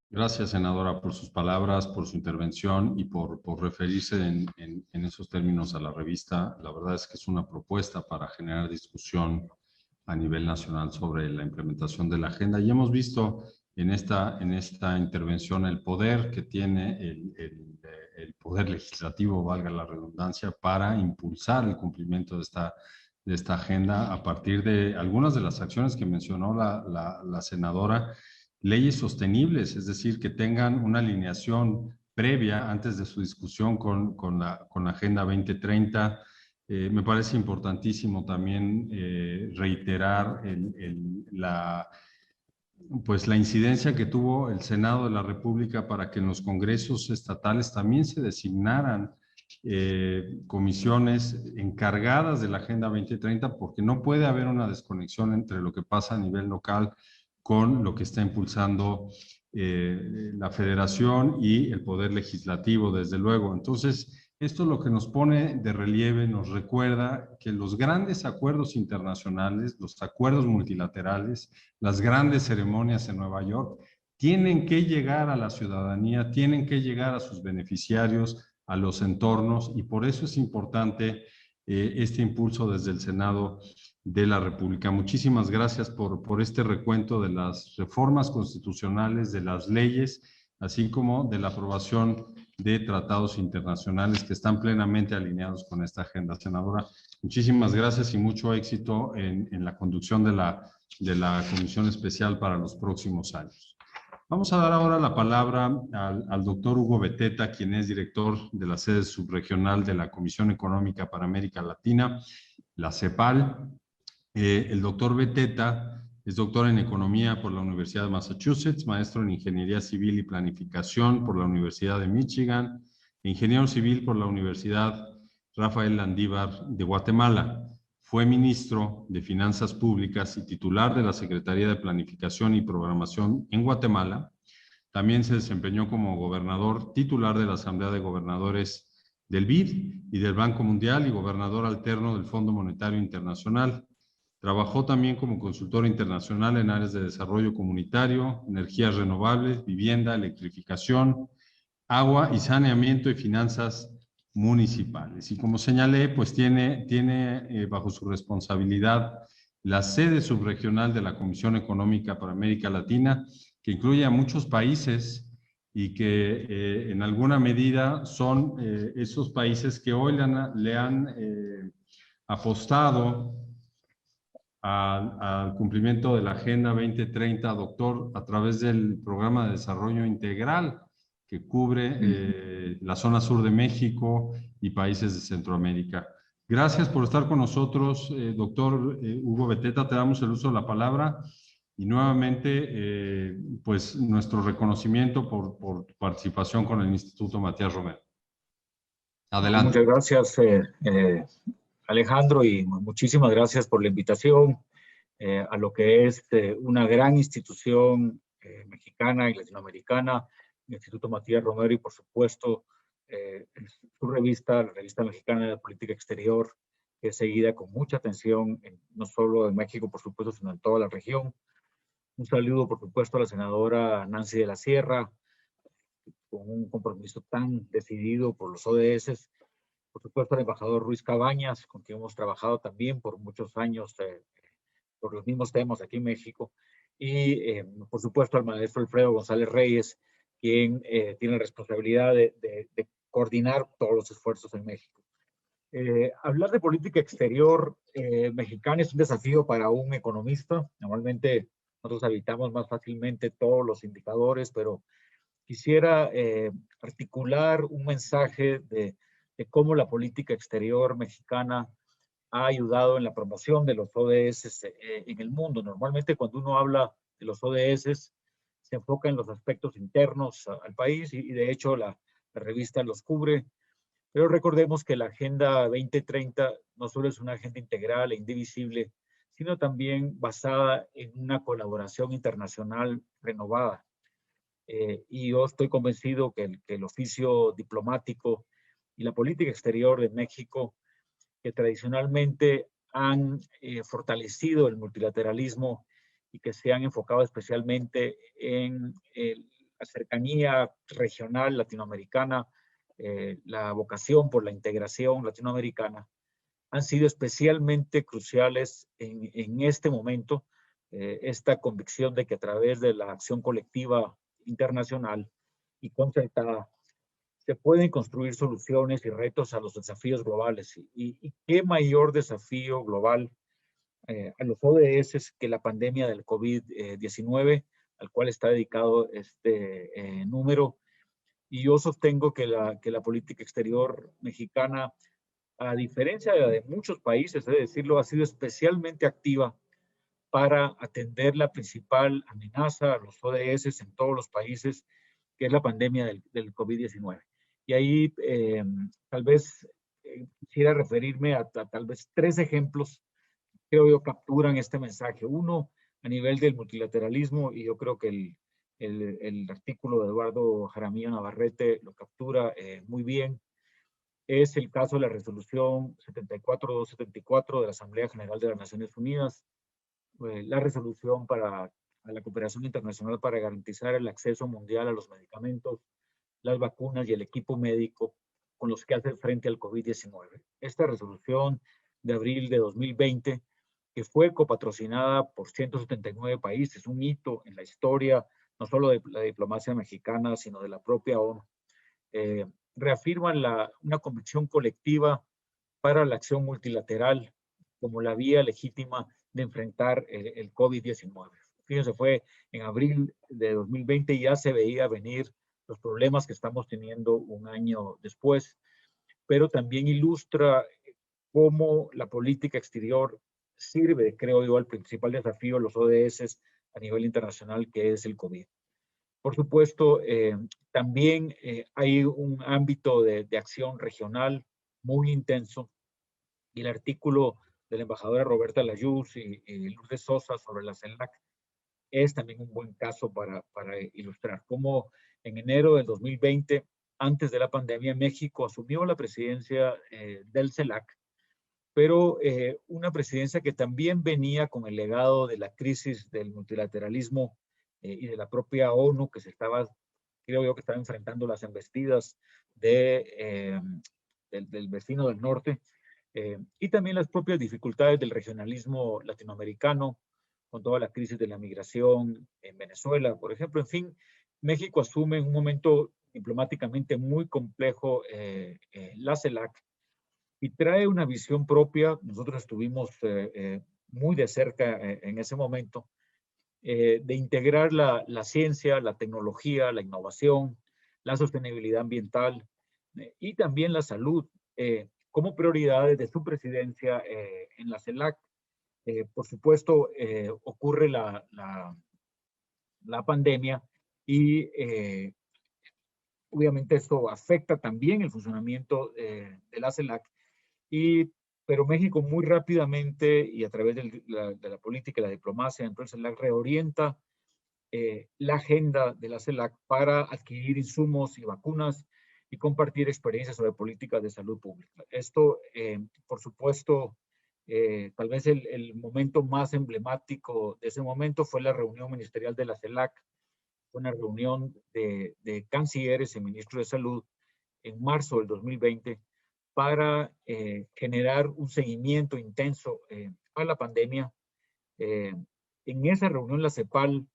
A: Gracias, senadora, por sus palabras, por su intervención y por referirse en esos términos a la revista. La verdad es que es una propuesta para generar discusión a nivel nacional sobre la implementación de la agenda. Y hemos visto en esta intervención el poder que tiene el poder legislativo, valga la redundancia, para impulsar el cumplimiento de esta agenda a partir de algunas de las acciones que mencionó la senadora. Leyes sostenibles, es decir, que tengan una alineación previa antes de su discusión con la Agenda 2030. Me parece importantísimo también reiterar la incidencia que tuvo el Senado de la República para que en los congresos estatales también se designaran comisiones encargadas de la Agenda 2030, porque no puede haber una desconexión entre lo que pasa a nivel local con lo que está impulsando la Federación y el Poder Legislativo, desde luego. Entonces, esto lo que nos pone de relieve, nos recuerda que los grandes acuerdos internacionales, los acuerdos multilaterales, las grandes ceremonias en Nueva York, tienen que llegar a la ciudadanía, tienen que llegar a sus beneficiarios, a los entornos, y por eso es importante este impulso desde el Senado de la República. Muchísimas gracias por este recuento de las reformas constitucionales, de las leyes, así como de la aprobación de tratados internacionales que están plenamente alineados con esta agenda. Senadora, muchísimas gracias y mucho éxito en la conducción de la Comisión Especial para los próximos años. Vamos a dar ahora la palabra al doctor Hugo Beteta, quien es director de la sede subregional de la Comisión Económica para América Latina, la CEPAL. El doctor Beteta es doctor en Economía por la Universidad de Massachusetts, maestro en Ingeniería Civil y Planificación por la Universidad de Michigan, ingeniero civil por la Universidad Rafael Landívar de Guatemala. Fue ministro de Finanzas Públicas y titular de la Secretaría de Planificación y Programación en Guatemala. También se desempeñó como gobernador titular de la Asamblea de Gobernadores del BID y del Banco Mundial y gobernador alterno del Fondo Monetario Internacional. Trabajó también como consultor internacional en áreas de desarrollo comunitario, energías renovables, vivienda, electrificación, agua y saneamiento y finanzas municipales. Y como señalé, pues tiene bajo su responsabilidad la sede subregional de la Comisión Económica para América Latina, que incluye a muchos países y que en alguna medida son esos países que hoy le han apostado al cumplimiento de la Agenda 2030, doctor, a través del Programa de Desarrollo Integral que cubre la zona sur de México y países de Centroamérica. Gracias por estar con nosotros, doctor Hugo Beteta. Te damos el uso de la palabra y nuevamente, pues, nuestro reconocimiento por tu participación con el Instituto Matías Romero. Adelante.
E: Muchas gracias, Alejandro, y muchísimas gracias por la invitación a lo que es una gran institución mexicana y latinoamericana, el Instituto Matías Romero, y por supuesto su revista, la Revista Mexicana de la Política Exterior, que es seguida con mucha atención, no solo en México, por supuesto, sino en toda la región. Un saludo, por supuesto, a la senadora Nancy de la Sierra, con un compromiso tan decidido por los ODS. Por supuesto, al embajador Ruiz Cabañas, con quien hemos trabajado también por muchos años por los mismos temas aquí en México. y por supuesto al maestro Alfredo González Reyes, quien tiene la responsabilidad de coordinar todos los esfuerzos en México. Hablar de política exterior mexicana es un desafío para un economista. Normalmente nosotros habitamos más fácilmente todos los indicadores, pero quisiera articular un mensaje de cómo la política exterior mexicana ha ayudado en la promoción de los ODS en el mundo. Normalmente cuando uno habla de los ODS se enfoca en los aspectos internos al país y de hecho la revista los cubre. Pero recordemos que la Agenda 2030 no solo es una agenda integral e indivisible, sino también basada en una colaboración internacional renovada. Y yo estoy convencido que el oficio diplomático y la política exterior de México, que tradicionalmente han fortalecido el multilateralismo y que se han enfocado especialmente en la cercanía regional latinoamericana, la vocación por la integración latinoamericana, han sido especialmente cruciales en este momento. Esta convicción de que a través de la acción colectiva internacional y concertada se pueden construir soluciones y retos a los desafíos globales. Y qué mayor desafío global a los ODS que la pandemia del COVID-19, al cual está dedicado este número. Y yo sostengo que la política exterior mexicana, a diferencia de muchos países, he de decirlo, ha sido especialmente activa para atender la principal amenaza a los ODS en todos los países, que es la pandemia del COVID-19. Y ahí tal vez quisiera referirme a tal vez 3 ejemplos que creo yo capturan este mensaje. Uno, a nivel del multilateralismo, y yo creo que el artículo de Eduardo Jaramillo Navarrete lo captura muy bien, es el caso de la resolución 74274 de la Asamblea General de las Naciones Unidas, la resolución para la cooperación internacional para garantizar el acceso mundial a los medicamentos, las vacunas y el equipo médico con los que hace frente al COVID-19. Esta resolución de abril de 2020, que fue copatrocinada por 179 países, un hito en la historia, no solo de la diplomacia mexicana, sino de la propia ONU, reafirman una convicción colectiva para la acción multilateral como la vía legítima de enfrentar el COVID-19. Fíjense, fue en abril de 2020 y ya se veía venir los problemas que estamos teniendo un año después, pero también ilustra cómo la política exterior sirve, creo yo, al principal desafío de los ODS a nivel internacional, que es el COVID. Por supuesto, también hay un ámbito de acción regional muy intenso, y el artículo de la embajadora Roberta Layuz y Lourdes Sosa sobre la CELAC es también un buen caso para ilustrar cómo en enero del 2020, antes de la pandemia, México asumió la presidencia del CELAC, pero una presidencia que también venía con el legado de la crisis del multilateralismo y de la propia ONU, que creo yo que estaba enfrentando las embestidas del vecino del norte, y también las propias dificultades del regionalismo latinoamericano, con toda la crisis de la migración en Venezuela, por ejemplo. En fin, México asume en un momento diplomáticamente muy complejo la CELAC y trae una visión propia. Nosotros estuvimos muy de cerca en ese momento, de integrar la ciencia, la tecnología, la innovación, la sostenibilidad ambiental y también la salud como prioridades de su presidencia en la CELAC. Por supuesto, ocurre la pandemia y obviamente esto afecta también el funcionamiento de la CELAC, pero México muy rápidamente y a través de la política y la diplomacia dentro del CELAC reorienta la agenda de la CELAC para adquirir insumos y vacunas y compartir experiencias sobre políticas de salud pública. Esto, por supuesto, tal vez el momento más emblemático de ese momento fue la reunión ministerial de la CELAC, una reunión de cancilleres y ministros de salud en marzo del 2020 para generar un seguimiento intenso a la pandemia En esa reunión la CEPAL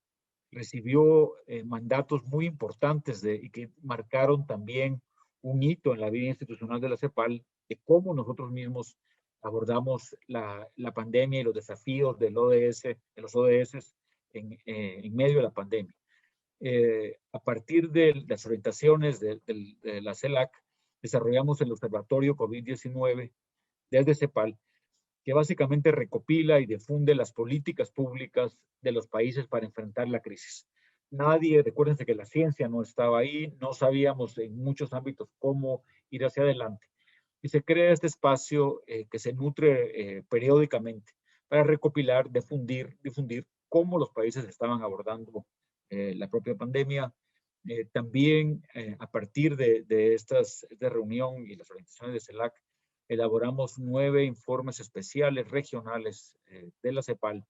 E: recibió mandatos muy importantes y que marcaron también un hito en la vida institucional de la CEPAL, de cómo nosotros mismos abordamos la pandemia y los desafíos del ODS, de los ODS en medio de la pandemia. A partir de las orientaciones de la CELAC, desarrollamos el Observatorio COVID-19 desde CEPAL, que básicamente recopila y difunde las políticas públicas de los países para enfrentar la crisis. Nadie, recuérdense que la ciencia no estaba ahí, no sabíamos en muchos ámbitos cómo ir hacia adelante. Y se crea este espacio que se nutre periódicamente para recopilar, difundir cómo los países estaban abordando la propia pandemia. También a partir de esta reunión y las orientaciones de CELAC, elaboramos 9 informes especiales regionales de la CEPAL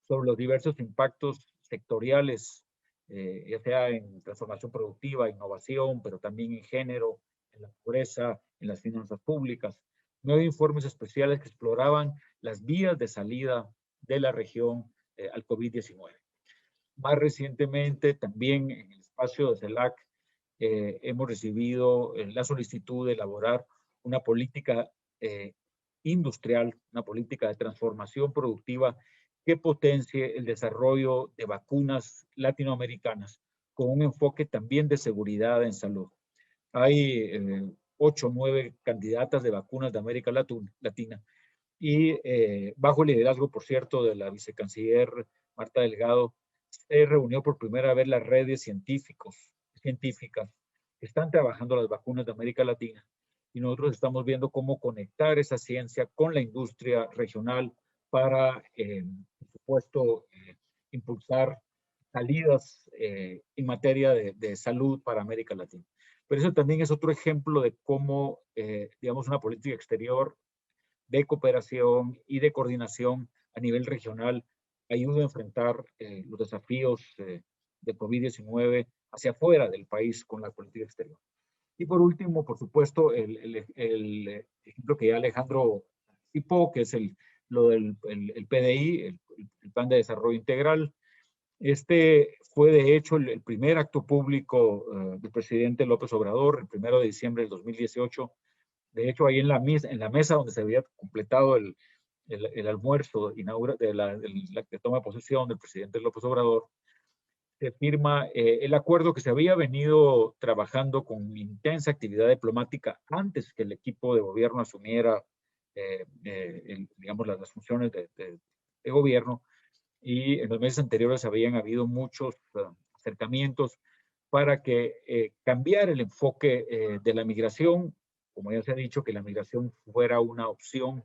E: sobre los diversos impactos sectoriales, ya sea en transformación productiva, innovación, pero también en género, en la pobreza, en las finanzas públicas. 9 informes especiales que exploraban las vías de salida de la región al COVID-19. Más recientemente, también en el espacio de CELAC, hemos recibido la solicitud de elaborar una política industrial, una política de transformación productiva que potencie el desarrollo de vacunas latinoamericanas con un enfoque también de seguridad en salud. Hay 8 o 9 candidatas de vacunas de América Latina y bajo el liderazgo, por cierto, de la vicecanciller Marta Delgado, se reunió por primera vez las redes científicas que están trabajando las vacunas de América Latina. Y nosotros estamos viendo cómo conectar esa ciencia con la industria regional para, por supuesto, impulsar salidas en materia de salud para América Latina. Pero eso también es otro ejemplo de cómo, digamos, una política exterior de cooperación y de coordinación a nivel regional ayuda a enfrentar los desafíos de COVID-19 hacia afuera del país con la política exterior. Y por último, por supuesto, el ejemplo que ya Alejandro anticipó, que es lo del PDI, el Plan de Desarrollo Integral. Este fue, de hecho, el primer acto público del presidente López Obrador, el 1 de diciembre del 2018. De hecho, ahí en la mesa donde se había completado el almuerzo de la toma de posesión del presidente López Obrador, se firma el acuerdo que se había venido trabajando con intensa actividad diplomática antes que el equipo de gobierno asumiera, digamos, las funciones de gobierno. Y en los meses anteriores habían habido muchos acercamientos para que cambiar el enfoque de la migración, como ya se ha dicho, que la migración fuera una opción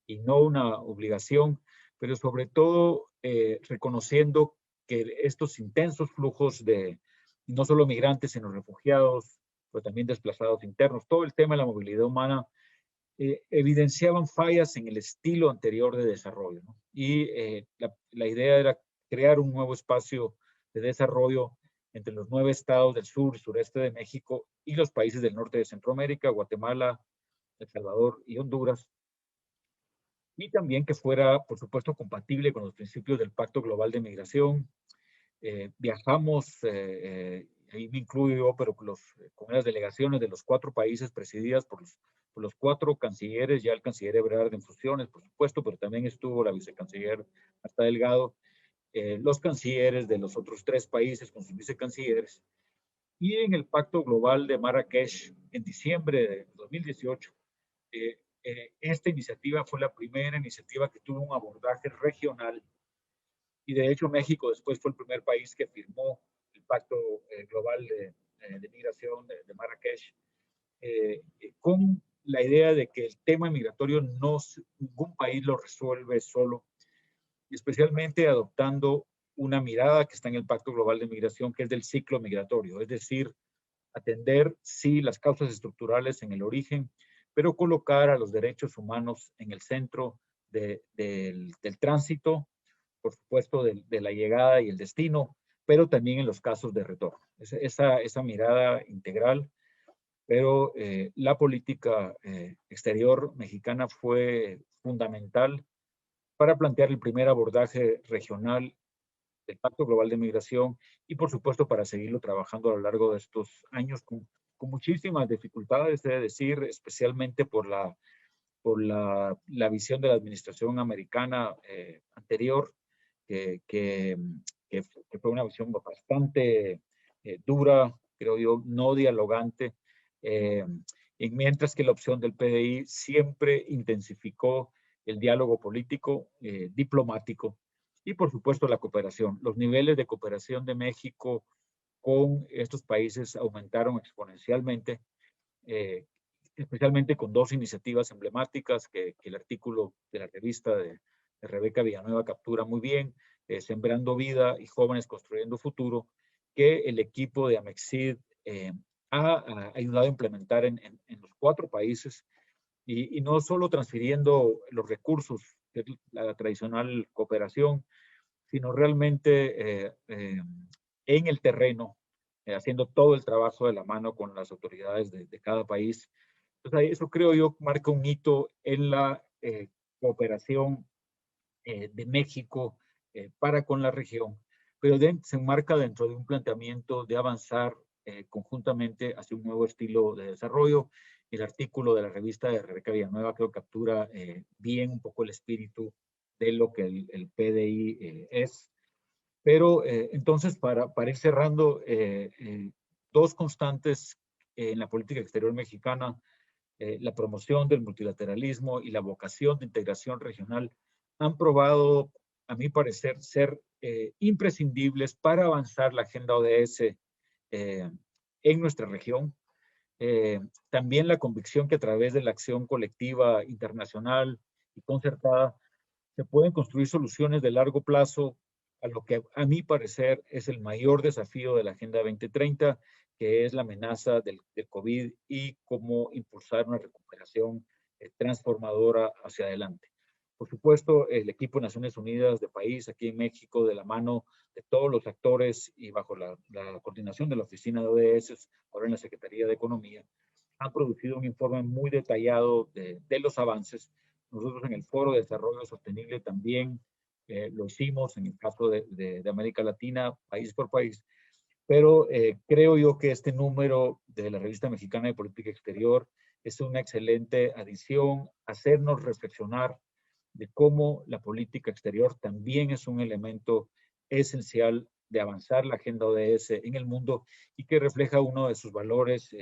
E: y no una obligación, pero sobre todo reconociendo que estos intensos flujos de no solo migrantes, sino refugiados, pero también desplazados internos, todo el tema de la movilidad humana, evidenciaban fallas en el estilo anterior de desarrollo, ¿no? Y la idea era crear un nuevo espacio de desarrollo entre los 9 estados del sur y sureste de México y los países del norte de Centroamérica, Guatemala, El Salvador y Honduras, y también que fuera, por supuesto, compatible con los principios del Pacto Global de Migración. Viajamos, ahí me incluyo yo, pero con las delegaciones de los 4 países presididas por los 4 cancilleres, ya el canciller Ebrard en funciones, por supuesto, pero también estuvo la vicecanciller Marta Delgado, los cancilleres de los otros 3 países con sus vicecancilleres, y en el Pacto Global de Marrakech en diciembre de 2018, esta iniciativa fue la primera iniciativa que tuvo un abordaje regional, y de hecho México después fue el primer país que firmó el Pacto Global de Migración de Marrakech, con la idea de que el tema migratorio ningún país lo resuelve solo, y especialmente adoptando una mirada que está en el Pacto Global de Migración, que es del ciclo migratorio, es decir, atender, sí, las causas estructurales en el origen, pero colocar a los derechos humanos en el centro del tránsito, por supuesto, de la llegada y el destino, pero también en los casos de retorno. Esa mirada integral, pero la política exterior mexicana fue fundamental para plantear el primer abordaje regional del Pacto Global de Migración y, por supuesto, para seguirlo trabajando a lo largo de estos años con muchísimas dificultades, he de decir, especialmente por la visión de la administración americana anterior, que fue una visión bastante dura, creo yo, no dialogante, y mientras que la opción del PDI siempre intensificó el diálogo político, diplomático y, por supuesto, la cooperación. Los niveles de cooperación de México con estos países aumentaron exponencialmente, especialmente con dos iniciativas emblemáticas que el artículo de la revista de Rebeca Villanueva captura muy bien, Sembrando Vida y Jóvenes Construyendo Futuro, que el equipo de Amexid ha ayudado a implementar en los 4 países, y no solo transfiriendo los recursos, que es la tradicional cooperación, sino realmente en el terreno, haciendo todo el trabajo de la mano con las autoridades de cada país. Entonces, eso creo yo marca un hito en la cooperación de México para con la región, pero se enmarca dentro de un planteamiento de avanzar conjuntamente hacia un nuevo estilo de desarrollo. El artículo de la revista de Rebeca Villanueva creo que captura bien un poco el espíritu de lo que el PDI es. Pero entonces, para ir cerrando, dos constantes en la política exterior mexicana, la promoción del multilateralismo y la vocación de integración regional, han probado, a mi parecer, ser imprescindibles para avanzar la agenda ODS en nuestra región. También la convicción que a través de la acción colectiva internacional y concertada se pueden construir soluciones de largo plazo a lo que a mi parecer es el mayor desafío de la Agenda 2030, que es la amenaza del COVID y cómo impulsar una recuperación transformadora hacia adelante. Por supuesto, el equipo de Naciones Unidas de país aquí en México, de la mano de todos los actores y bajo la coordinación de la Oficina de ODS, ahora en la Secretaría de Economía, han producido un informe muy detallado de los avances. Nosotros en el Foro de Desarrollo Sostenible también lo hicimos en el caso de América Latina, país por país, pero creo yo que este número de la Revista Mexicana de Política Exterior es una excelente adición, hacernos reflexionar de cómo la política exterior también es un elemento esencial de avanzar la agenda ODS en el mundo y que refleja uno de sus valores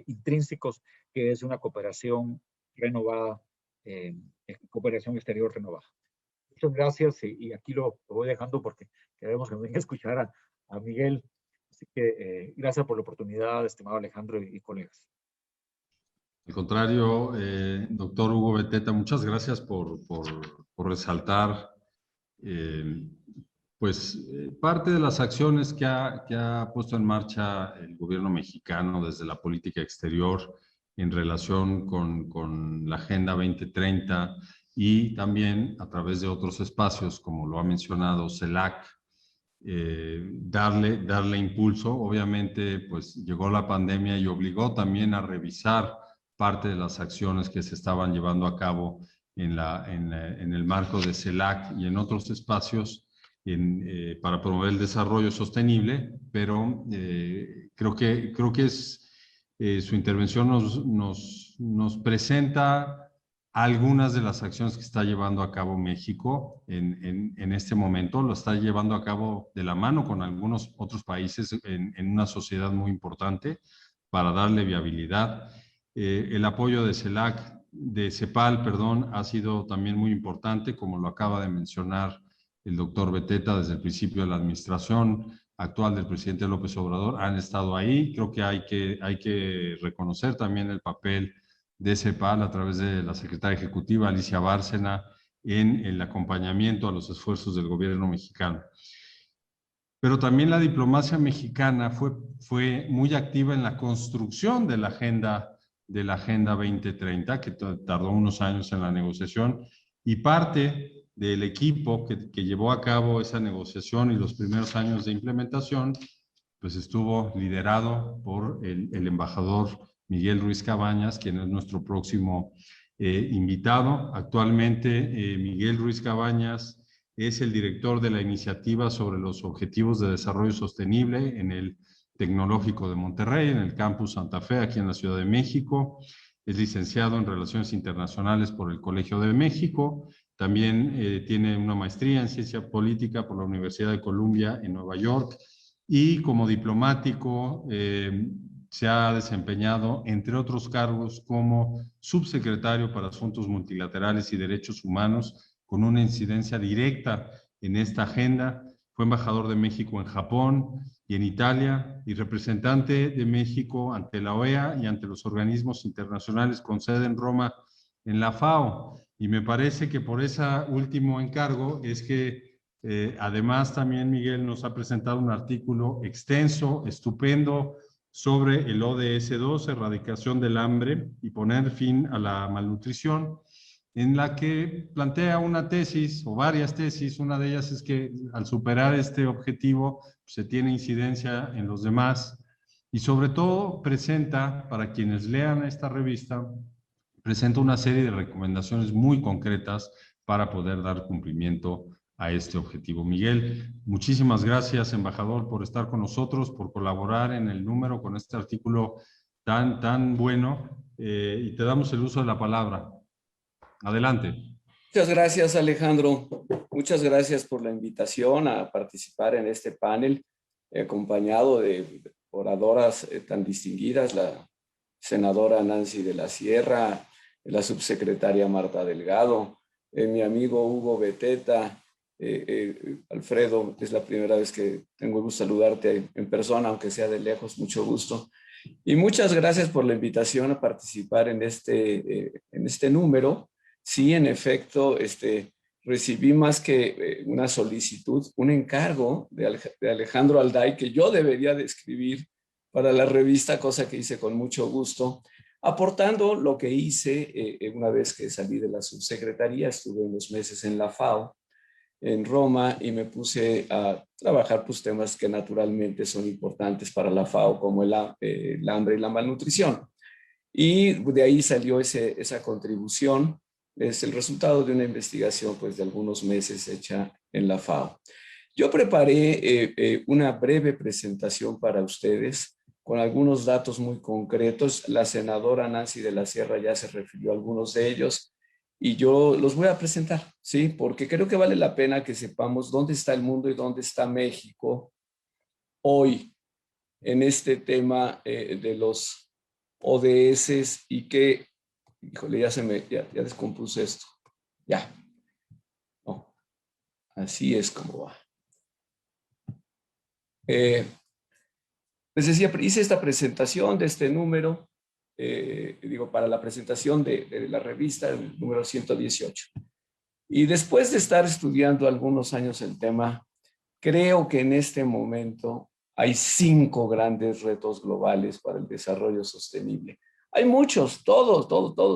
E: intrínsecos, que es una cooperación renovada, cooperación exterior renovada. Muchas gracias, y aquí lo voy dejando porque queremos también escuchar a Miguel. Así que gracias por la oportunidad, estimado Alejandro y colegas.
A: Al contrario, doctor Hugo Beteta, muchas gracias por resaltar parte de las acciones que ha puesto en marcha el gobierno mexicano desde la política exterior en relación con la Agenda 2030 y también a través de otros espacios, como lo ha mencionado CELAC, darle impulso. Obviamente, pues llegó la pandemia y obligó también a revisar parte de las acciones que se estaban llevando a cabo en el marco de CELAC y en otros espacios para promover el desarrollo sostenible, pero creo que su intervención nos presenta algunas de las acciones que está llevando a cabo México en este momento. Lo está llevando a cabo de la mano con algunos otros países en una sociedad muy importante para darle viabilidad. El apoyo de CEPAL, ha sido también muy importante, como lo acaba de mencionar el doctor Beteta. Desde el principio de la administración actual del presidente López Obrador han estado ahí. Creo que hay que reconocer también el papel de CEPAL a través de la secretaria ejecutiva Alicia Bárcena en el acompañamiento a los esfuerzos del gobierno mexicano. Pero también la diplomacia mexicana fue muy activa en la construcción de la Agenda 2030, que tardó unos años en la negociación, y parte del equipo que llevó a cabo esa negociación y los primeros años de implementación, pues estuvo liderado por el embajador Miguel Ruiz Cabañas, quien es nuestro próximo invitado. Actualmente, Miguel Ruiz Cabañas es el director de la iniciativa sobre los Objetivos de Desarrollo Sostenible en el Tecnológico de Monterrey, en el Campus Santa Fe, aquí en la Ciudad de México. Es licenciado en Relaciones Internacionales por el Colegio de México. También tiene una maestría en Ciencia Política por la Universidad de Columbia en Nueva York. Y como diplomático se ha desempeñado, entre otros cargos, como subsecretario para Asuntos Multilaterales y Derechos Humanos, con una incidencia directa en esta agenda. Fue embajador de México en Japón y en Italia, y representante de México ante la OEA y ante los organismos internacionales con sede en Roma, en la FAO. Y me parece que por ese último encargo es que además también Miguel nos ha presentado un artículo extenso, estupendo, sobre el ODS 2, erradicación del hambre y poner fin a la malnutrición, en la que plantea una tesis o varias tesis. Una de ellas es que al superar este objetivo se tiene incidencia en los demás, y sobre todo presenta, para quienes lean esta revista, presenta una serie de recomendaciones muy concretas para poder dar cumplimiento a este objetivo. Miguel, muchísimas gracias, embajador, por estar con nosotros, por colaborar en el número con este artículo tan bueno, y te damos el uso de la palabra. Adelante.
F: Muchas gracias, Alejandro. Muchas gracias por la invitación a participar en este panel, acompañado de oradoras tan distinguidas, la senadora Nancy de la Sierra, la subsecretaria Marta Delgado, mi amigo Hugo Beteta, Alfredo. Es la primera vez que tengo el gusto de saludarte en persona, aunque sea de lejos. Mucho gusto. Y muchas gracias por la invitación a participar en este número. Sí, en efecto, recibí más que una solicitud, un encargo de Alejandro Alday, que yo debería de escribir para la revista, cosa que hice con mucho gusto, aportando lo que hice una vez que salí de la subsecretaría. Estuve unos meses en la FAO, en Roma, y me puse a trabajar pues temas que naturalmente son importantes para la FAO, como el hambre y la malnutrición. Y de ahí salió esa contribución. Es el resultado de una investigación pues de algunos meses hecha en la FAO. Yo preparé una breve presentación para ustedes con algunos datos muy concretos. La senadora Nancy de la Sierra ya se refirió a algunos de ellos y yo los voy a presentar, ¿sí? Porque creo que vale la pena que sepamos dónde está el mundo y dónde está México hoy en este tema de los ODS, y que, híjole, ya descompuse esto. Ya. No. Así es como va. Les decía, hice esta presentación de este número, para la presentación de la revista, el número 118. Y después de estar estudiando algunos años el tema, creo que en este momento hay 5 grandes retos globales para el desarrollo sostenible. Hay muchos, todos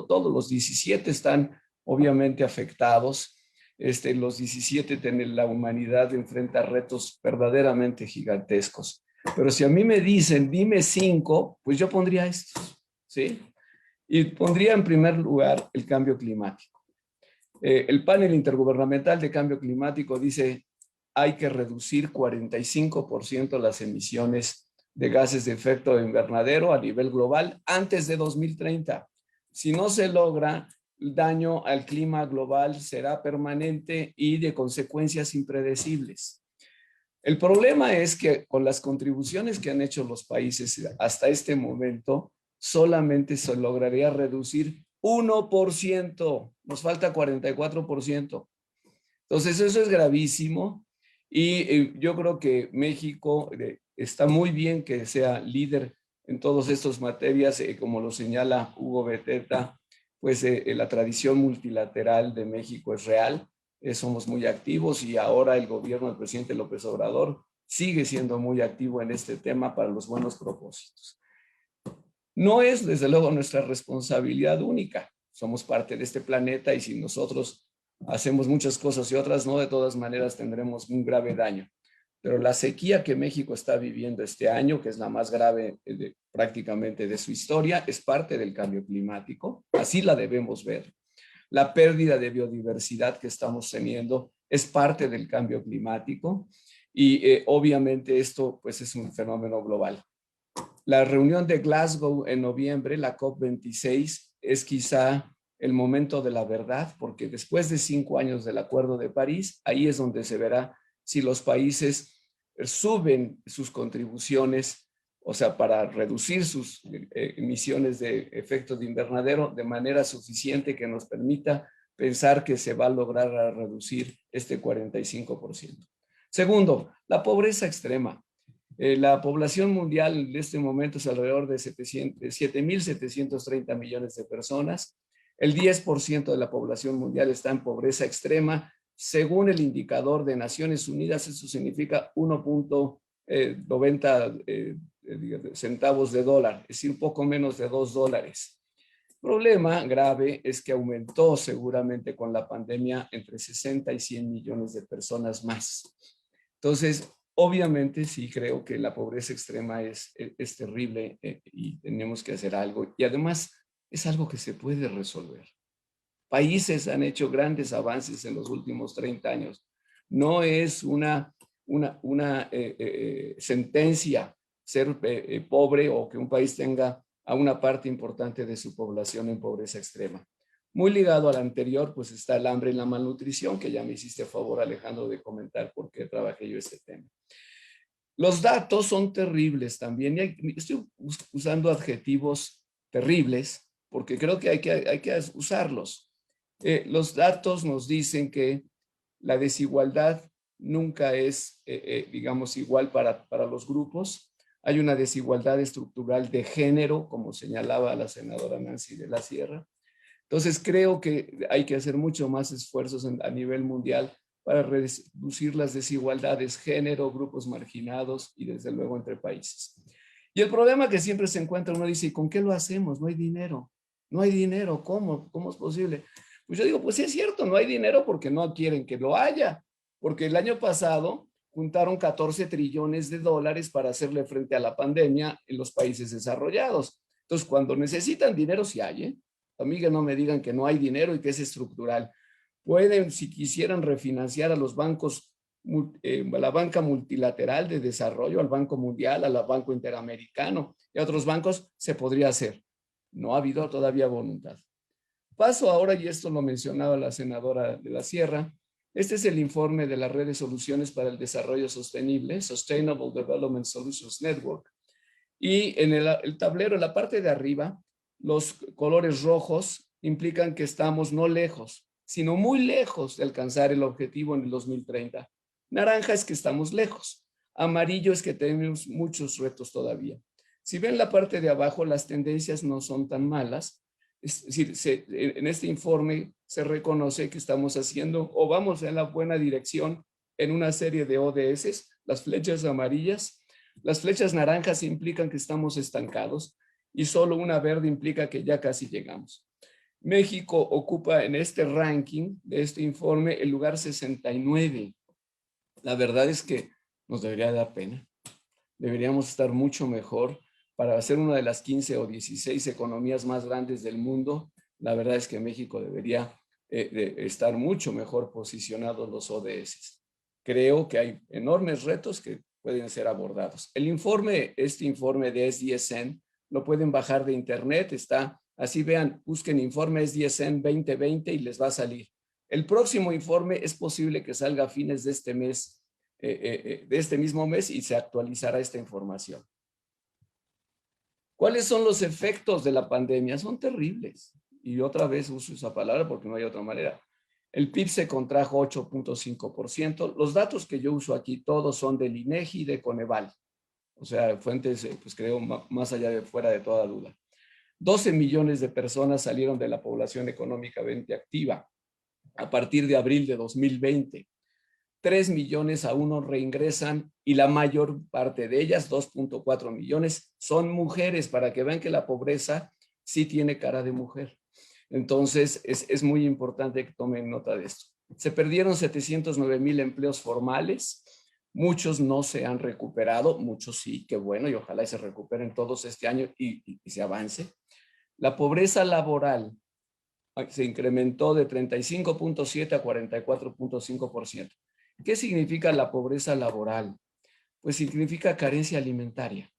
F: los 17 están obviamente afectados. Los 17 tienen, la humanidad enfrenta retos verdaderamente gigantescos. Pero si a mí me dicen, dime 5, pues yo pondría estos, ¿sí? Y pondría en primer lugar el cambio climático. El panel intergubernamental de cambio climático dice: hay que reducir 45% las emisiones de gases de efecto invernadero a nivel global antes de 2030. Si no se logra, el daño al clima global será permanente y de consecuencias impredecibles. El problema es que con las contribuciones que han hecho los países hasta este momento, solamente se lograría reducir 1%. Nos falta 44%. Entonces, eso es gravísimo. Y yo creo que México está muy bien que sea líder en todas estas materias, como lo señala Hugo Beteta. Pues la tradición multilateral de México es real, somos muy activos, y ahora el gobierno del presidente López Obrador sigue siendo muy activo en este tema para los buenos propósitos. No es, desde luego, nuestra responsabilidad única. Somos parte de este planeta, y si nosotros hacemos muchas cosas y otras no, de todas maneras tendremos un grave daño. Pero la sequía que México está viviendo este año, que es la más grave prácticamente de su historia, es parte del cambio climático. Así la debemos ver. La pérdida de biodiversidad que estamos teniendo es parte del cambio climático y obviamente esto pues es un fenómeno global. La reunión de Glasgow en noviembre, la COP26, es quizá el momento de la verdad, porque después de 5 años del Acuerdo de París, ahí es donde se verá si los países suben sus contribuciones, o sea, para reducir sus emisiones de efecto de invernadero de manera suficiente que nos permita pensar que se va a lograr reducir este 45%. Segundo, la pobreza extrema. La población mundial en este momento es alrededor de 7.730 millones de personas. El 10% de la población mundial está en pobreza extrema. Según el indicador de Naciones Unidas, eso significa 1.90 centavos de dólar, es decir, un poco menos de $2. El problema grave es que aumentó seguramente con la pandemia entre 60 y 100 millones de personas más. Entonces, obviamente sí creo que la pobreza extrema es terrible y tenemos que hacer algo. Y además es algo que se puede resolver. Países han hecho grandes avances en los últimos 30 años. No es una sentencia ser pobre o que un país tenga a una parte importante de su población en pobreza extrema. Muy ligado al anterior, pues está el hambre y la malnutrición, que ya me hiciste favor, Alejandro, de comentar por qué trabajé yo este tema. Los datos son terribles también, y estoy usando adjetivos terribles, porque creo que hay que usarlos. Los datos nos dicen que la desigualdad nunca es, digamos, igual para los grupos. Hay una desigualdad estructural de género, como señalaba la senadora Nancy de la Sierra. Entonces, creo que hay que hacer mucho más esfuerzos a nivel mundial para reducir las desigualdades, género, grupos marginados y desde luego entre países. Y el problema que siempre se encuentra, uno dice, ¿y con qué lo hacemos? No hay dinero. No hay dinero. ¿Cómo? ¿Cómo es posible? Pues yo digo, pues sí es cierto, no hay dinero porque no quieren que lo haya. Porque el año pasado juntaron 14 trillones de dólares para hacerle frente a la pandemia en los países desarrollados. Entonces, cuando necesitan dinero, sí hay, ¿eh? A mí que no me digan que no hay dinero y que es estructural. Pueden, si quisieran, refinanciar a los bancos, a la banca multilateral de desarrollo, al Banco Mundial, al Banco Interamericano y a otros bancos, se podría hacer. No ha habido todavía voluntad. Paso ahora, y esto lo mencionaba la senadora de la Sierra, este es el informe de la Red de Soluciones para el Desarrollo Sostenible, Sustainable Development Solutions Network. Y en el tablero, en la parte de arriba, los colores rojos implican que estamos no lejos, sino muy lejos de alcanzar el objetivo en el 2030. Naranja es que estamos lejos. Amarillo es que tenemos muchos retos todavía. Si ven la parte de abajo, las tendencias no son tan malas. Es decir, en este informe se reconoce que estamos haciendo o vamos en la buena dirección en una serie de ODS, las flechas amarillas. Las flechas naranjas implican que estamos estancados y solo una verde implica que ya casi llegamos. México ocupa en este ranking de este informe el lugar 69. La verdad es que nos debería dar pena. Deberíamos estar mucho mejor para ser una de las 15 o 16 economías más grandes del mundo. La verdad es que México debería estar mucho mejor posicionado en los ODS. Creo que hay enormes retos que pueden ser abordados. Este informe de SDSN, lo pueden bajar de internet, está, así vean, busquen informe SDSN 2020 y les va a salir. El próximo informe es posible que salga a fines de este mes, de este mismo mes, y se actualizará esta información. ¿Cuáles son los efectos de la pandemia? Son terribles. Y otra vez uso esa palabra porque no hay otra manera. El PIB se contrajo 8.5%. Los datos que yo uso aquí todos son del INEGI y de Coneval. O sea, fuentes, pues creo, más allá de fuera de toda duda. 12 millones de personas salieron de la población económicamente activa a partir de abril de 2020. 3 millones aún no reingresan y la mayor parte de ellas, 2.4 millones, son mujeres, para que vean que la pobreza sí tiene cara de mujer. Entonces, es muy importante que tomen nota de esto. Se perdieron 709,000 empleos formales. Muchos no se han recuperado, muchos sí, qué bueno, y ojalá se recuperen todos este año y se avance. La pobreza laboral se incrementó de 35.7 a 44.5%. ¿Qué significa la pobreza laboral? Pues significa carencia alimentaria.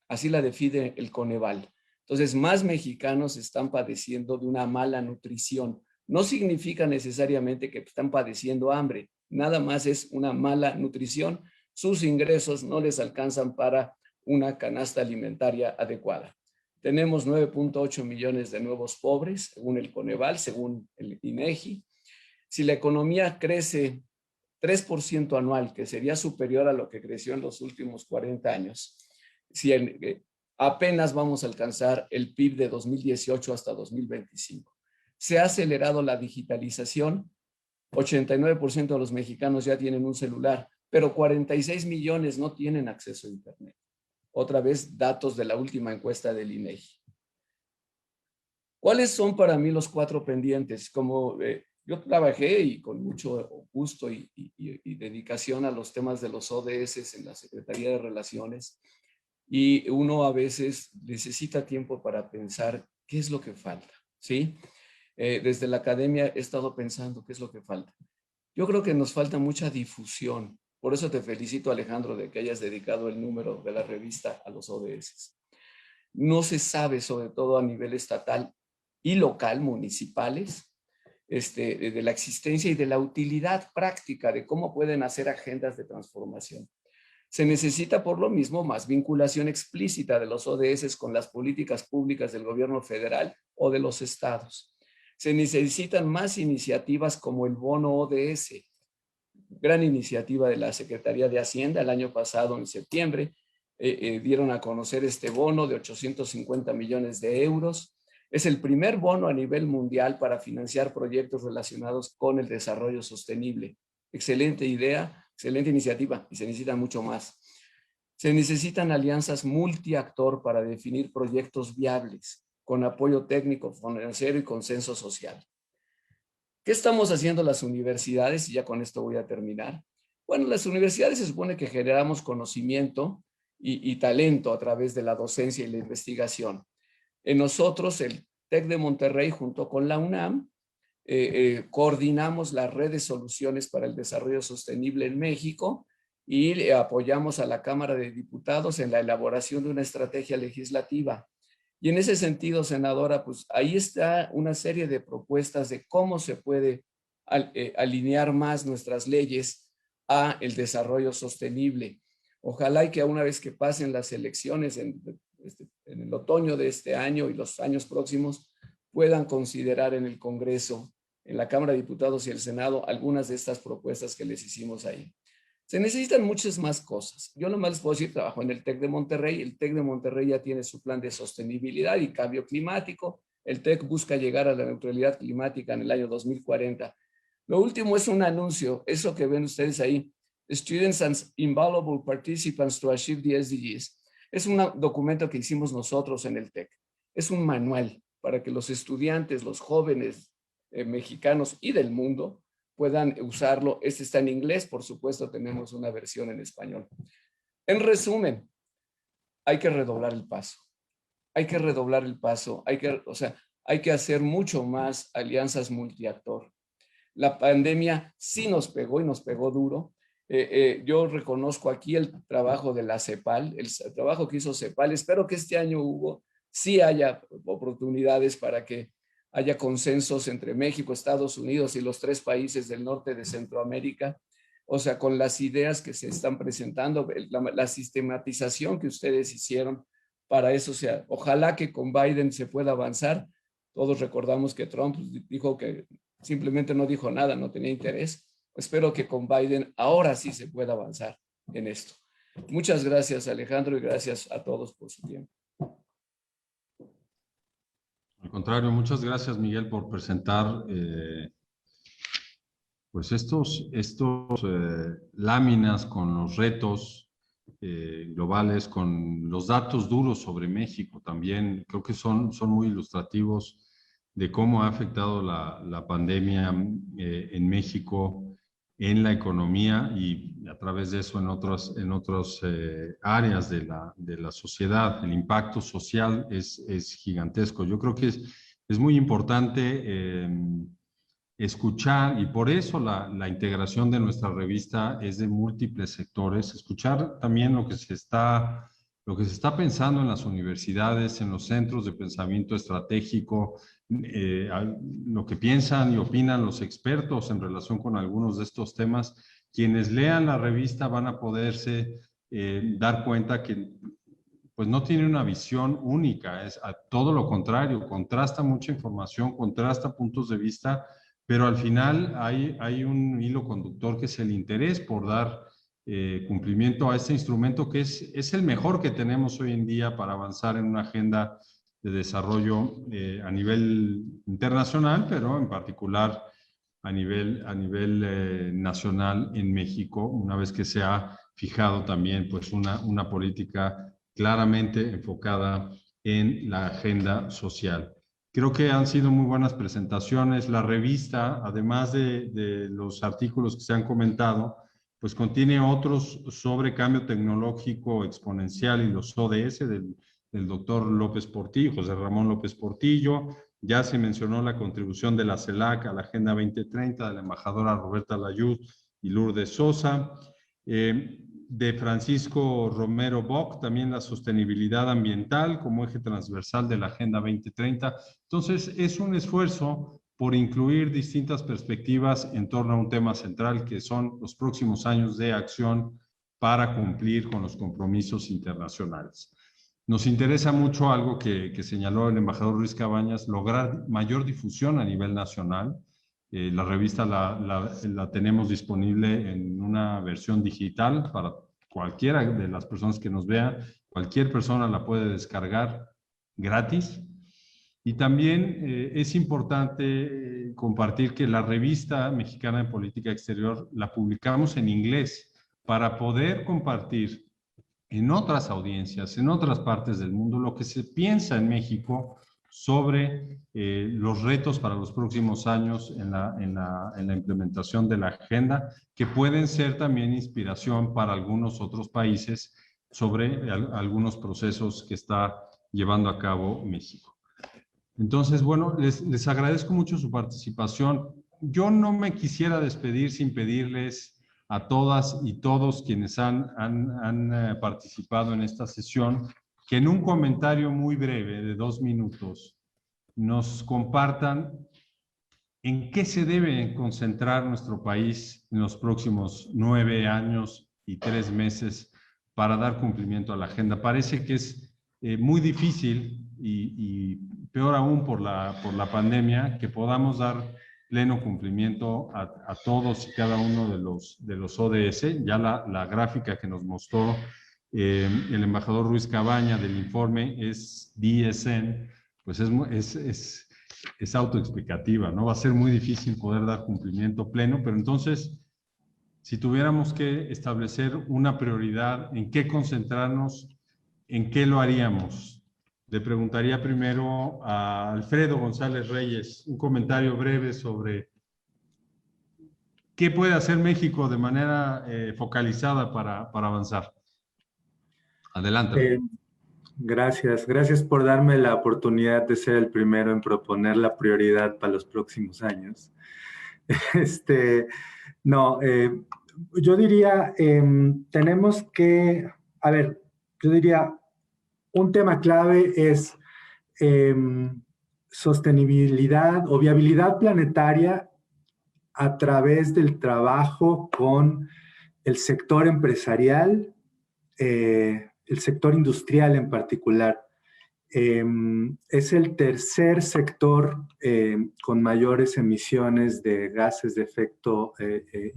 F: Así la define el Coneval. Entonces, más mexicanos están padeciendo de una mala nutrición. No significa necesariamente que están padeciendo hambre, nada más es una mala nutrición. Sus ingresos no les alcanzan para una canasta alimentaria adecuada. Tenemos 9.8 millones de nuevos pobres, según el Coneval, según el INEGI. Si la economía crece 3% anual, que sería superior a lo que creció en los últimos 40 años, si apenas vamos a alcanzar el PIB de 2018 hasta 2025. Se ha acelerado la digitalización, 89% de los mexicanos ya tienen un celular, pero 46 millones no tienen acceso a Internet. Otra vez, datos de la última encuesta del INEGI. ¿Cuáles son para mí los 4 pendientes? Como yo trabajé y con mucho gusto y dedicación a los temas de los ODS en la Secretaría de Relaciones, y uno a veces necesita tiempo para pensar qué es lo que falta, ¿sí? Desde la academia he estado pensando qué es lo que falta. Yo creo que nos falta mucha difusión. Por eso te felicito, Alejandro, de que hayas dedicado el número de la revista a los ODS. No se sabe, sobre todo a nivel estatal y local, municipales, de la existencia y de la utilidad práctica de cómo pueden hacer agendas de transformación. Se necesita por lo mismo más vinculación explícita de los ODS con las políticas públicas del gobierno federal o de los estados. Se necesitan más iniciativas como el bono ODS, gran iniciativa de la Secretaría de Hacienda el año pasado en septiembre. Dieron a conocer este bono de 850 millones de euros. Es el primer bono a nivel mundial para financiar proyectos relacionados con el desarrollo sostenible. Excelente idea, excelente iniciativa y se necesita mucho más. Se necesitan alianzas multiactor para definir proyectos viables con apoyo técnico, financiero y consenso social. ¿Qué estamos haciendo las universidades? Y ya con esto voy a terminar. Bueno, las universidades se supone que generamos conocimiento y talento a través de la docencia y la investigación. En nosotros, el TEC de Monterrey, junto con la UNAM, coordinamos la red de soluciones para el desarrollo sostenible en México y apoyamos a la Cámara de Diputados en la elaboración de una estrategia legislativa. Y en ese sentido, senadora, pues ahí está una serie de propuestas de cómo se puede alinear más nuestras leyes a el desarrollo sostenible. Ojalá y que una vez que pasen las elecciones en el otoño de este año y los años próximos, puedan considerar en el Congreso, en la Cámara de Diputados y el Senado, algunas de estas propuestas que les hicimos ahí. Se necesitan muchas más cosas. Yo nomás les puedo decir, trabajo en el TEC de Monterrey. El TEC de Monterrey ya tiene su plan de sostenibilidad y cambio climático. El TEC busca llegar a la neutralidad climática en el año 2040. Lo último es un anuncio, eso que ven ustedes ahí, Students and Invaluable Participants to Achieve the SDGs. Es un documento que hicimos nosotros en el TEC. Es un manual para que los estudiantes, los jóvenes mexicanos y del mundo puedan usarlo. Este está en inglés, por supuesto tenemos una versión en español. En resumen, hay que redoblar el paso. Hay que redoblar el paso. Hay que hacer mucho más alianzas multiactor. La pandemia sí nos pegó y nos pegó duro. Yo reconozco aquí el trabajo de la CEPAL, el trabajo que hizo CEPAL. Espero que este año, Hugo, sí haya oportunidades para que haya consensos entre México, Estados Unidos y los 3 países del norte de Centroamérica, o sea, con las ideas que se están presentando, la sistematización que ustedes hicieron para eso. O sea, ojalá que con Biden se pueda avanzar. Todos recordamos que Trump dijo que simplemente no dijo nada, no tenía interés. Espero que con Biden ahora sí se pueda avanzar en esto. Muchas gracias, Alejandro, y gracias a todos por su tiempo.
A: Al contrario, muchas gracias, Miguel, por presentar pues estos láminas con los retos globales, con los datos duros sobre México también. Creo que son muy ilustrativos de cómo ha afectado la pandemia en México, en la economía y a través de eso en otras áreas de la sociedad. El impacto social es gigantesco. Yo creo que Es muy importante escuchar, y por eso la integración de nuestra revista es de múltiples sectores, escuchar también lo que se está pensando en las universidades, en los centros de pensamiento estratégico, lo que piensan y opinan los expertos en relación con algunos de estos temas. Quienes lean la revista van a poderse dar cuenta que pues no tiene una visión única, es a todo lo contrario, contrasta mucha información, contrasta puntos de vista, pero al final hay un hilo conductor que es el interés por dar cumplimiento a este instrumento que es el mejor que tenemos hoy en día para avanzar en una agenda de desarrollo a nivel internacional, pero en particular a nivel nacional en México, una vez que se ha fijado también pues una política claramente enfocada en la agenda social. Creo que han sido muy buenas presentaciones. La revista, además de los artículos que se han comentado, pues contiene otros sobre cambio tecnológico exponencial y los ODS del doctor López Portillo, José Ramón López Portillo. Ya se mencionó la contribución de la CELAC a la Agenda 2030 de la embajadora Roberta Layud y Lourdes Sosa. De Francisco Romero Bock, también la sostenibilidad ambiental como eje transversal de la Agenda 2030. Entonces, es un esfuerzo por incluir distintas perspectivas en torno a un tema central que son los próximos años de acción para cumplir con los compromisos internacionales. Nos interesa mucho algo que señaló el embajador Ruiz Cabañas, lograr mayor difusión a nivel nacional. La revista la tenemos disponible en una versión digital para cualquiera de las personas que nos vean. Cualquier persona la puede descargar gratis. Y también es importante compartir que la revista mexicana de política exterior la publicamos en inglés para poder compartir en otras audiencias, en otras partes del mundo, lo que se piensa en México sobre los retos para los próximos años en la implementación de la agenda, que pueden ser también inspiración para algunos otros países sobre algunos procesos que está llevando a cabo México. Entonces, bueno, les agradezco mucho su participación. Yo no me quisiera despedir sin pedirles a todas y todos quienes han participado en esta sesión que en un comentario muy breve de 2 minutos nos compartan en qué se debe concentrar nuestro país en los próximos 9 años y 3 meses para dar cumplimiento a la agenda. Parece que es muy difícil y peor aún por la pandemia, que podamos dar pleno cumplimiento a todos y cada uno de los ODS. Ya la gráfica que nos mostró el embajador Ruiz Cabaña del informe es DSN, pues es autoexplicativa, ¿no? Va a ser muy difícil poder dar cumplimiento pleno, pero entonces, si tuviéramos que establecer una prioridad, ¿en qué concentrarnos? ¿En qué lo haríamos? Le preguntaría primero a Alfredo González Reyes un comentario breve sobre qué puede hacer México de manera focalizada para avanzar. Adelante.
C: Gracias por darme la oportunidad de ser el primero en proponer la prioridad para los próximos años. Yo diría, tenemos que, yo diría, un tema clave es sostenibilidad o viabilidad planetaria a través del trabajo con el sector empresarial, el sector industrial en particular. Es el tercer sector con mayores emisiones de gases de efecto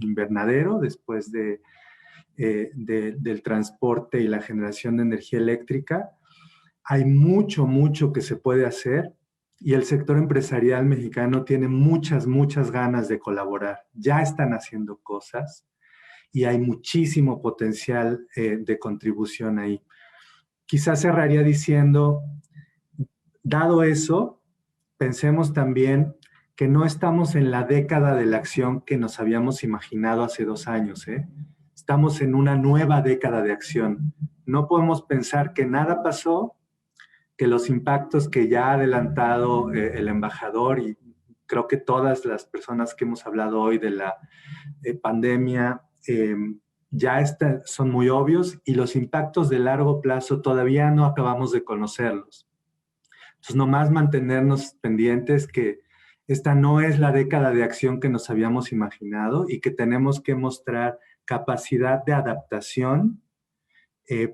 C: invernadero después del transporte y la generación de energía eléctrica. Hay mucho que se puede hacer y el sector empresarial mexicano tiene muchas ganas de colaborar. Ya están haciendo cosas y hay muchísimo potencial de contribución ahí. Quizás cerraría diciendo, dado eso, pensemos también que no estamos en la década de la acción que nos habíamos imaginado hace 2 años, ¿eh? Estamos en una nueva década de acción. No podemos pensar que nada pasó, que los impactos que ya ha adelantado el embajador y creo que todas las personas que hemos hablado hoy de la pandemia ya son muy obvios y los impactos de largo plazo todavía no acabamos de conocerlos. Entonces, nomás mantenernos pendientes que esta no es la década de acción que nos habíamos imaginado y que tenemos que mostrar capacidad de adaptación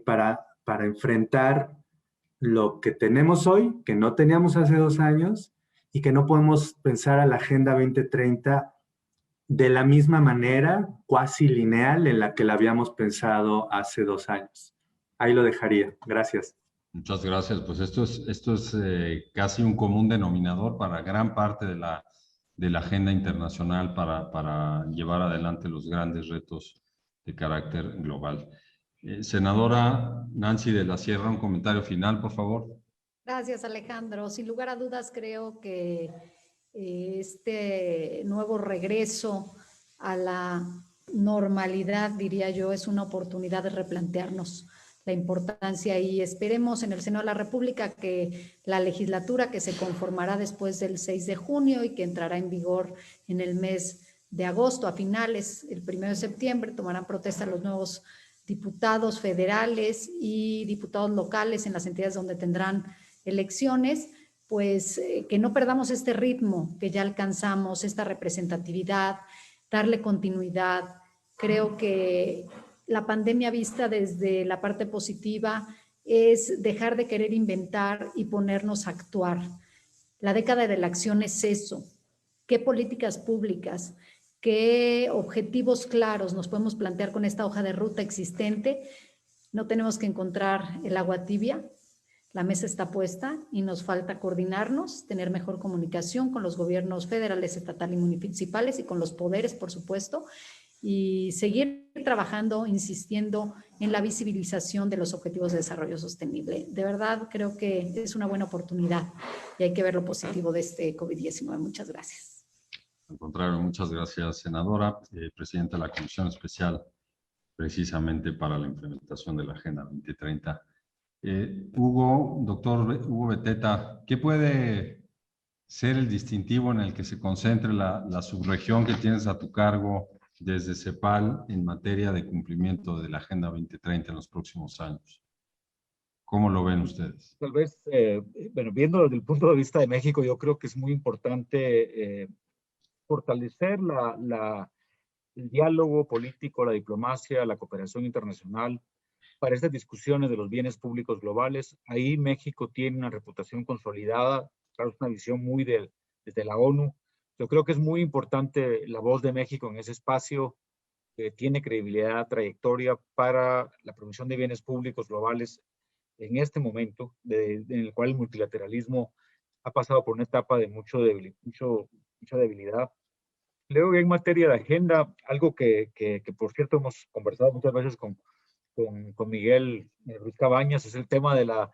C: para enfrentar lo que tenemos hoy, que no teníamos hace 2 años y que no podemos pensar a la Agenda 2030 de la misma manera, cuasi lineal, en la que la habíamos pensado hace 2 años. Ahí lo dejaría. Gracias.
A: Muchas gracias. Pues esto es casi un común denominador para gran parte de la agenda internacional para llevar adelante los grandes retos de carácter global. Senadora Nancy de la Sierra, un comentario final, por favor.
D: Gracias, Alejandro. Sin lugar a dudas, creo que este nuevo regreso a la normalidad, diría yo, es una oportunidad de replantearnos la importancia y esperemos en el Senado de la República que la legislatura que se conformará después del 6 de junio y que entrará en vigor en el mes de agosto, a finales, el 1 de septiembre, tomarán protesta los nuevos diputados federales y diputados locales en las entidades donde tendrán elecciones, pues que no perdamos este ritmo que ya alcanzamos, esta representatividad, darle continuidad. Creo que la pandemia vista desde la parte positiva es dejar de querer inventar y ponernos a actuar. La década de la acción es eso. ¿Qué políticas públicas, qué objetivos claros nos podemos plantear con esta hoja de ruta existente? No tenemos que encontrar el agua tibia. La mesa está puesta y nos falta coordinarnos, tener mejor comunicación con los gobiernos federales, estatales y municipales y con los poderes, por supuesto, y seguir trabajando, insistiendo en la visibilización de los objetivos de desarrollo sostenible. De verdad, creo que es una buena oportunidad y hay que ver lo positivo de este COVID-19. Muchas gracias.
A: Al contrario, muchas gracias, senadora, presidenta de la Comisión Especial precisamente para la implementación de la Agenda 2030. Doctor Hugo Beteta, ¿qué puede ser el distintivo en el que se concentre la subregión que tienes a tu cargo desde CEPAL en materia de cumplimiento de la Agenda 2030 en los próximos años? ¿Cómo lo ven ustedes?
E: Tal vez, bueno, viendo desde el punto de vista de México, yo creo que es muy importante fortalecer el diálogo político, la diplomacia, la cooperación internacional para estas discusiones de los bienes públicos globales. Ahí México tiene una reputación consolidada, claro, es una visión muy desde la ONU. Yo creo que es muy importante la voz de México en ese espacio, que tiene credibilidad, trayectoria para la promoción de bienes públicos globales en este momento, en el cual el multilateralismo ha pasado por una etapa de mucha debilidad. Luego, en materia de agenda, algo que por cierto hemos conversado muchas veces con Miguel Ruiz Cabañas, es el tema de la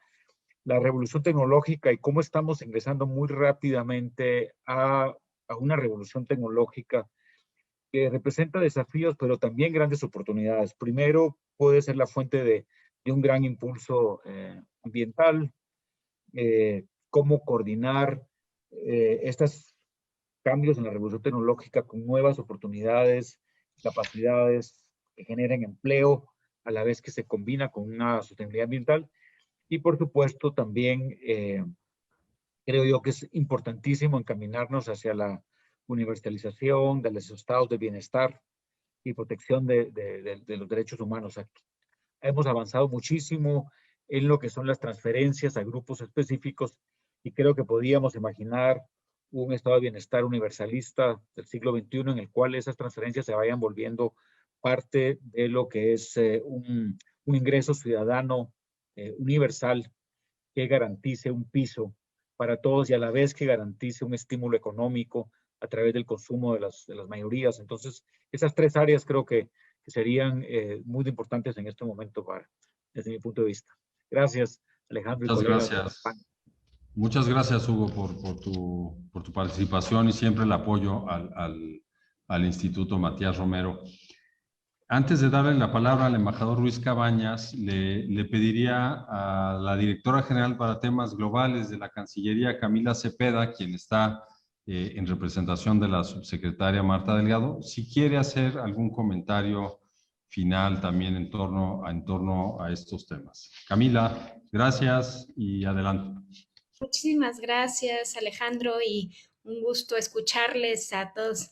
E: revolución tecnológica y cómo estamos ingresando muy rápidamente a una revolución tecnológica que representa desafíos, pero también grandes oportunidades. Primero, puede ser la fuente de un gran impulso ambiental, cómo coordinar estos cambios en la revolución tecnológica con nuevas oportunidades, capacidades que generen empleo, a la vez que se combina con una sostenibilidad ambiental. Y por supuesto también creo yo que es importantísimo encaminarnos hacia la universalización de los estados de bienestar y protección de los derechos humanos. Aquí hemos avanzado muchísimo en lo que son las transferencias a grupos específicos y creo que podíamos imaginar un estado de bienestar universalista del siglo XXI en el cual esas transferencias se vayan volviendo parte de lo que es un ingreso ciudadano universal que garantice un piso para todos y a la vez que garantice un estímulo económico a través del consumo de las mayorías. Entonces, esas 3 áreas creo que
A: serían muy importantes en este momento desde mi punto de vista. Gracias, Alejandro.
E: Muchas gracias.
A: Muchas gracias, Hugo, por tu participación y siempre el apoyo al Instituto Matías Romero. Antes de darle la palabra al embajador Ruiz Cabañas, le pediría a la directora general para temas globales de la Cancillería, Camila Cepeda, quien está en representación de la subsecretaria Marta Delgado, si quiere hacer algún comentario final también en torno a estos temas. Camila, gracias y adelante.
G: Muchísimas gracias, Alejandro, y un gusto escucharles a todos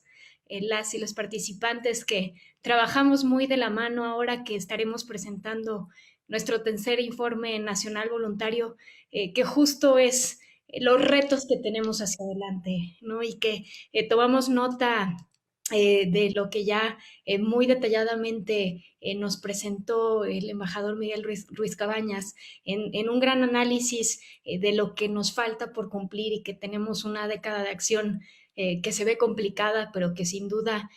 G: las y los participantes que trabajamos muy de la mano ahora que estaremos presentando nuestro tercer informe nacional voluntario, que justo es los retos que tenemos hacia adelante, ¿no? Y que tomamos nota de lo que ya muy detalladamente nos presentó el embajador Miguel Ruiz Cabañas en un gran análisis de lo que nos falta por cumplir y que tenemos una década de acción que se ve complicada, pero que sin duda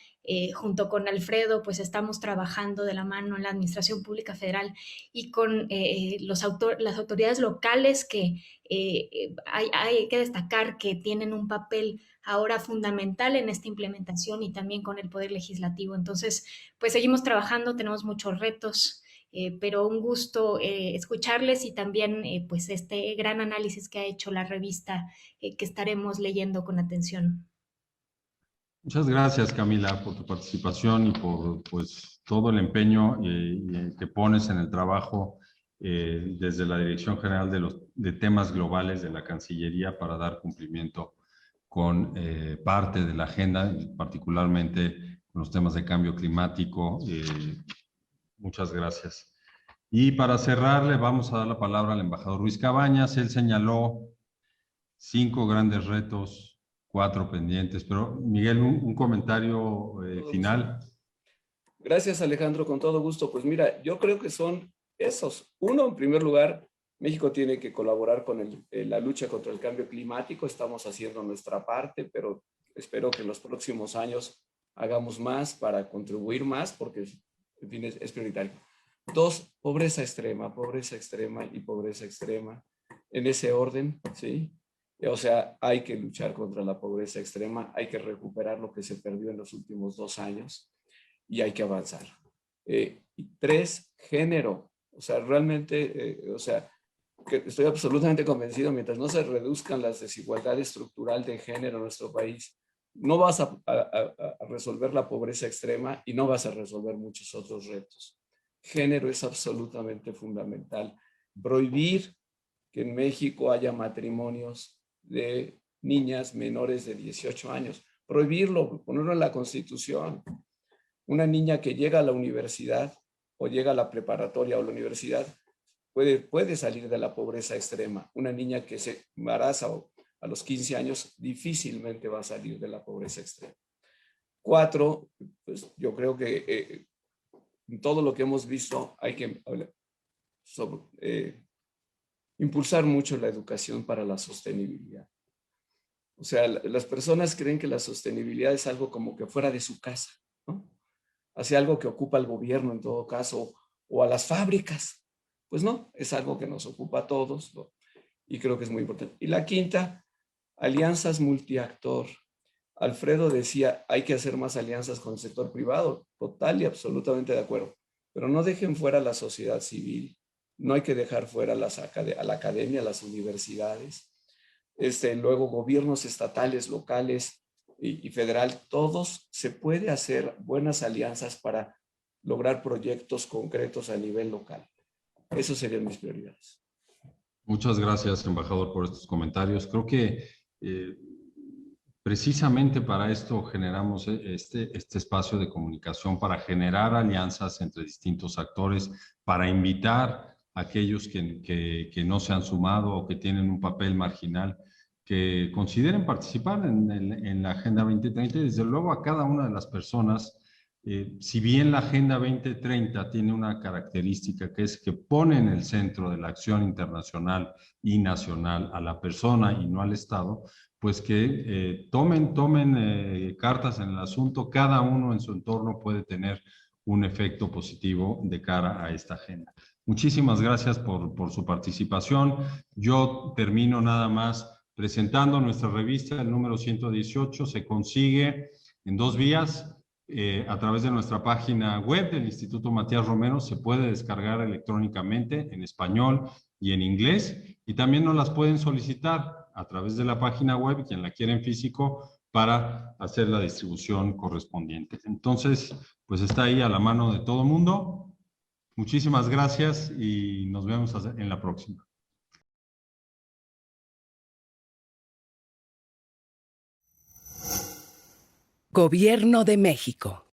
G: junto con Alfredo pues estamos trabajando de la mano en la Administración Pública Federal y con las autoridades locales que hay que destacar que tienen un papel ahora fundamental en esta implementación y también con el Poder Legislativo. Entonces, pues seguimos trabajando, tenemos muchos retos, pero un gusto escucharles y también pues este gran análisis que ha hecho la revista que estaremos leyendo con atención.
A: Muchas gracias, Camila, por tu participación y por pues, todo el empeño que pones en el trabajo desde la Dirección General de Temas Globales de la Cancillería para dar cumplimiento con parte de la agenda, particularmente con los temas de cambio climático. Muchas gracias. Y para cerrar, le vamos a dar la palabra al embajador Ruiz Cabañas. Él señaló 5 grandes retos, 4 pendientes, pero Miguel, un comentario final.
F: Gracias, Alejandro, con todo gusto. Pues mira, yo creo que son esos. Uno, en primer lugar, México tiene que colaborar con la lucha contra el cambio climático. Estamos haciendo nuestra parte, pero espero que en los próximos años hagamos más para contribuir más, porque en fin, es prioritario. 2, pobreza extrema y pobreza extrema. En ese orden, ¿sí? O sea, hay que luchar contra la pobreza extrema, hay que recuperar lo que se perdió en los últimos 2 años y hay que avanzar. Y 3, género. O sea, realmente, que estoy absolutamente convencido, mientras no se reduzcan las desigualdades estructurales de género en nuestro país, no vas a resolver la pobreza extrema y no vas a resolver muchos otros retos. Género es absolutamente fundamental. Prohibir que en México haya matrimonios de niñas menores de 18 años. Prohibirlo, ponerlo en la Constitución. Una niña que llega a la universidad o llega a la preparatoria o la universidad puede salir de la pobreza extrema. Una niña que se embaraza a los 15 años difícilmente va a salir de la pobreza extrema. 4, pues yo creo que en todo lo que hemos visto hay que impulsar mucho la educación para la sostenibilidad. O sea, las personas creen que la sostenibilidad es algo como que fuera de su casa, ¿no? Hacia algo que ocupa al gobierno en todo caso, o a las fábricas. Pues no, es algo que nos ocupa a todos, ¿no? Y creo que es muy importante. Y la 5, alianzas multiactor. Alfredo decía, hay que hacer más alianzas con el sector privado. Total y absolutamente de acuerdo. Pero no dejen fuera a la sociedad civil. No hay que dejar fuera a la academia, a las universidades. Luego gobiernos estatales, locales y federal. Todos se puede hacer buenas alianzas para lograr proyectos concretos a nivel local. Esas serían mis prioridades.
A: Muchas gracias, embajador, por estos comentarios. Creo que precisamente para esto generamos este espacio de comunicación, para generar alianzas entre distintos actores, para invitar a aquellos que no se han sumado o que tienen un papel marginal, que consideren participar en la Agenda 2030 y desde luego a cada una de las personas. Si bien la Agenda 2030 tiene una característica que es que pone en el centro de la acción internacional y nacional a la persona y no al Estado, pues que tomen cartas en el asunto. Cada uno en su entorno puede tener un efecto positivo de cara a esta agenda. Muchísimas gracias por su participación. Yo termino nada más presentando nuestra revista, el número 118, se consigue en 2 vías. a través de nuestra página web del Instituto Matías Romero. Se puede descargar electrónicamente en español y en inglés, y también nos las pueden solicitar a través de la página web, quien la quiera en físico, para hacer la distribución correspondiente. Entonces, pues está ahí a la mano de todo mundo. Muchísimas gracias y nos vemos en la próxima.
H: Gobierno de México.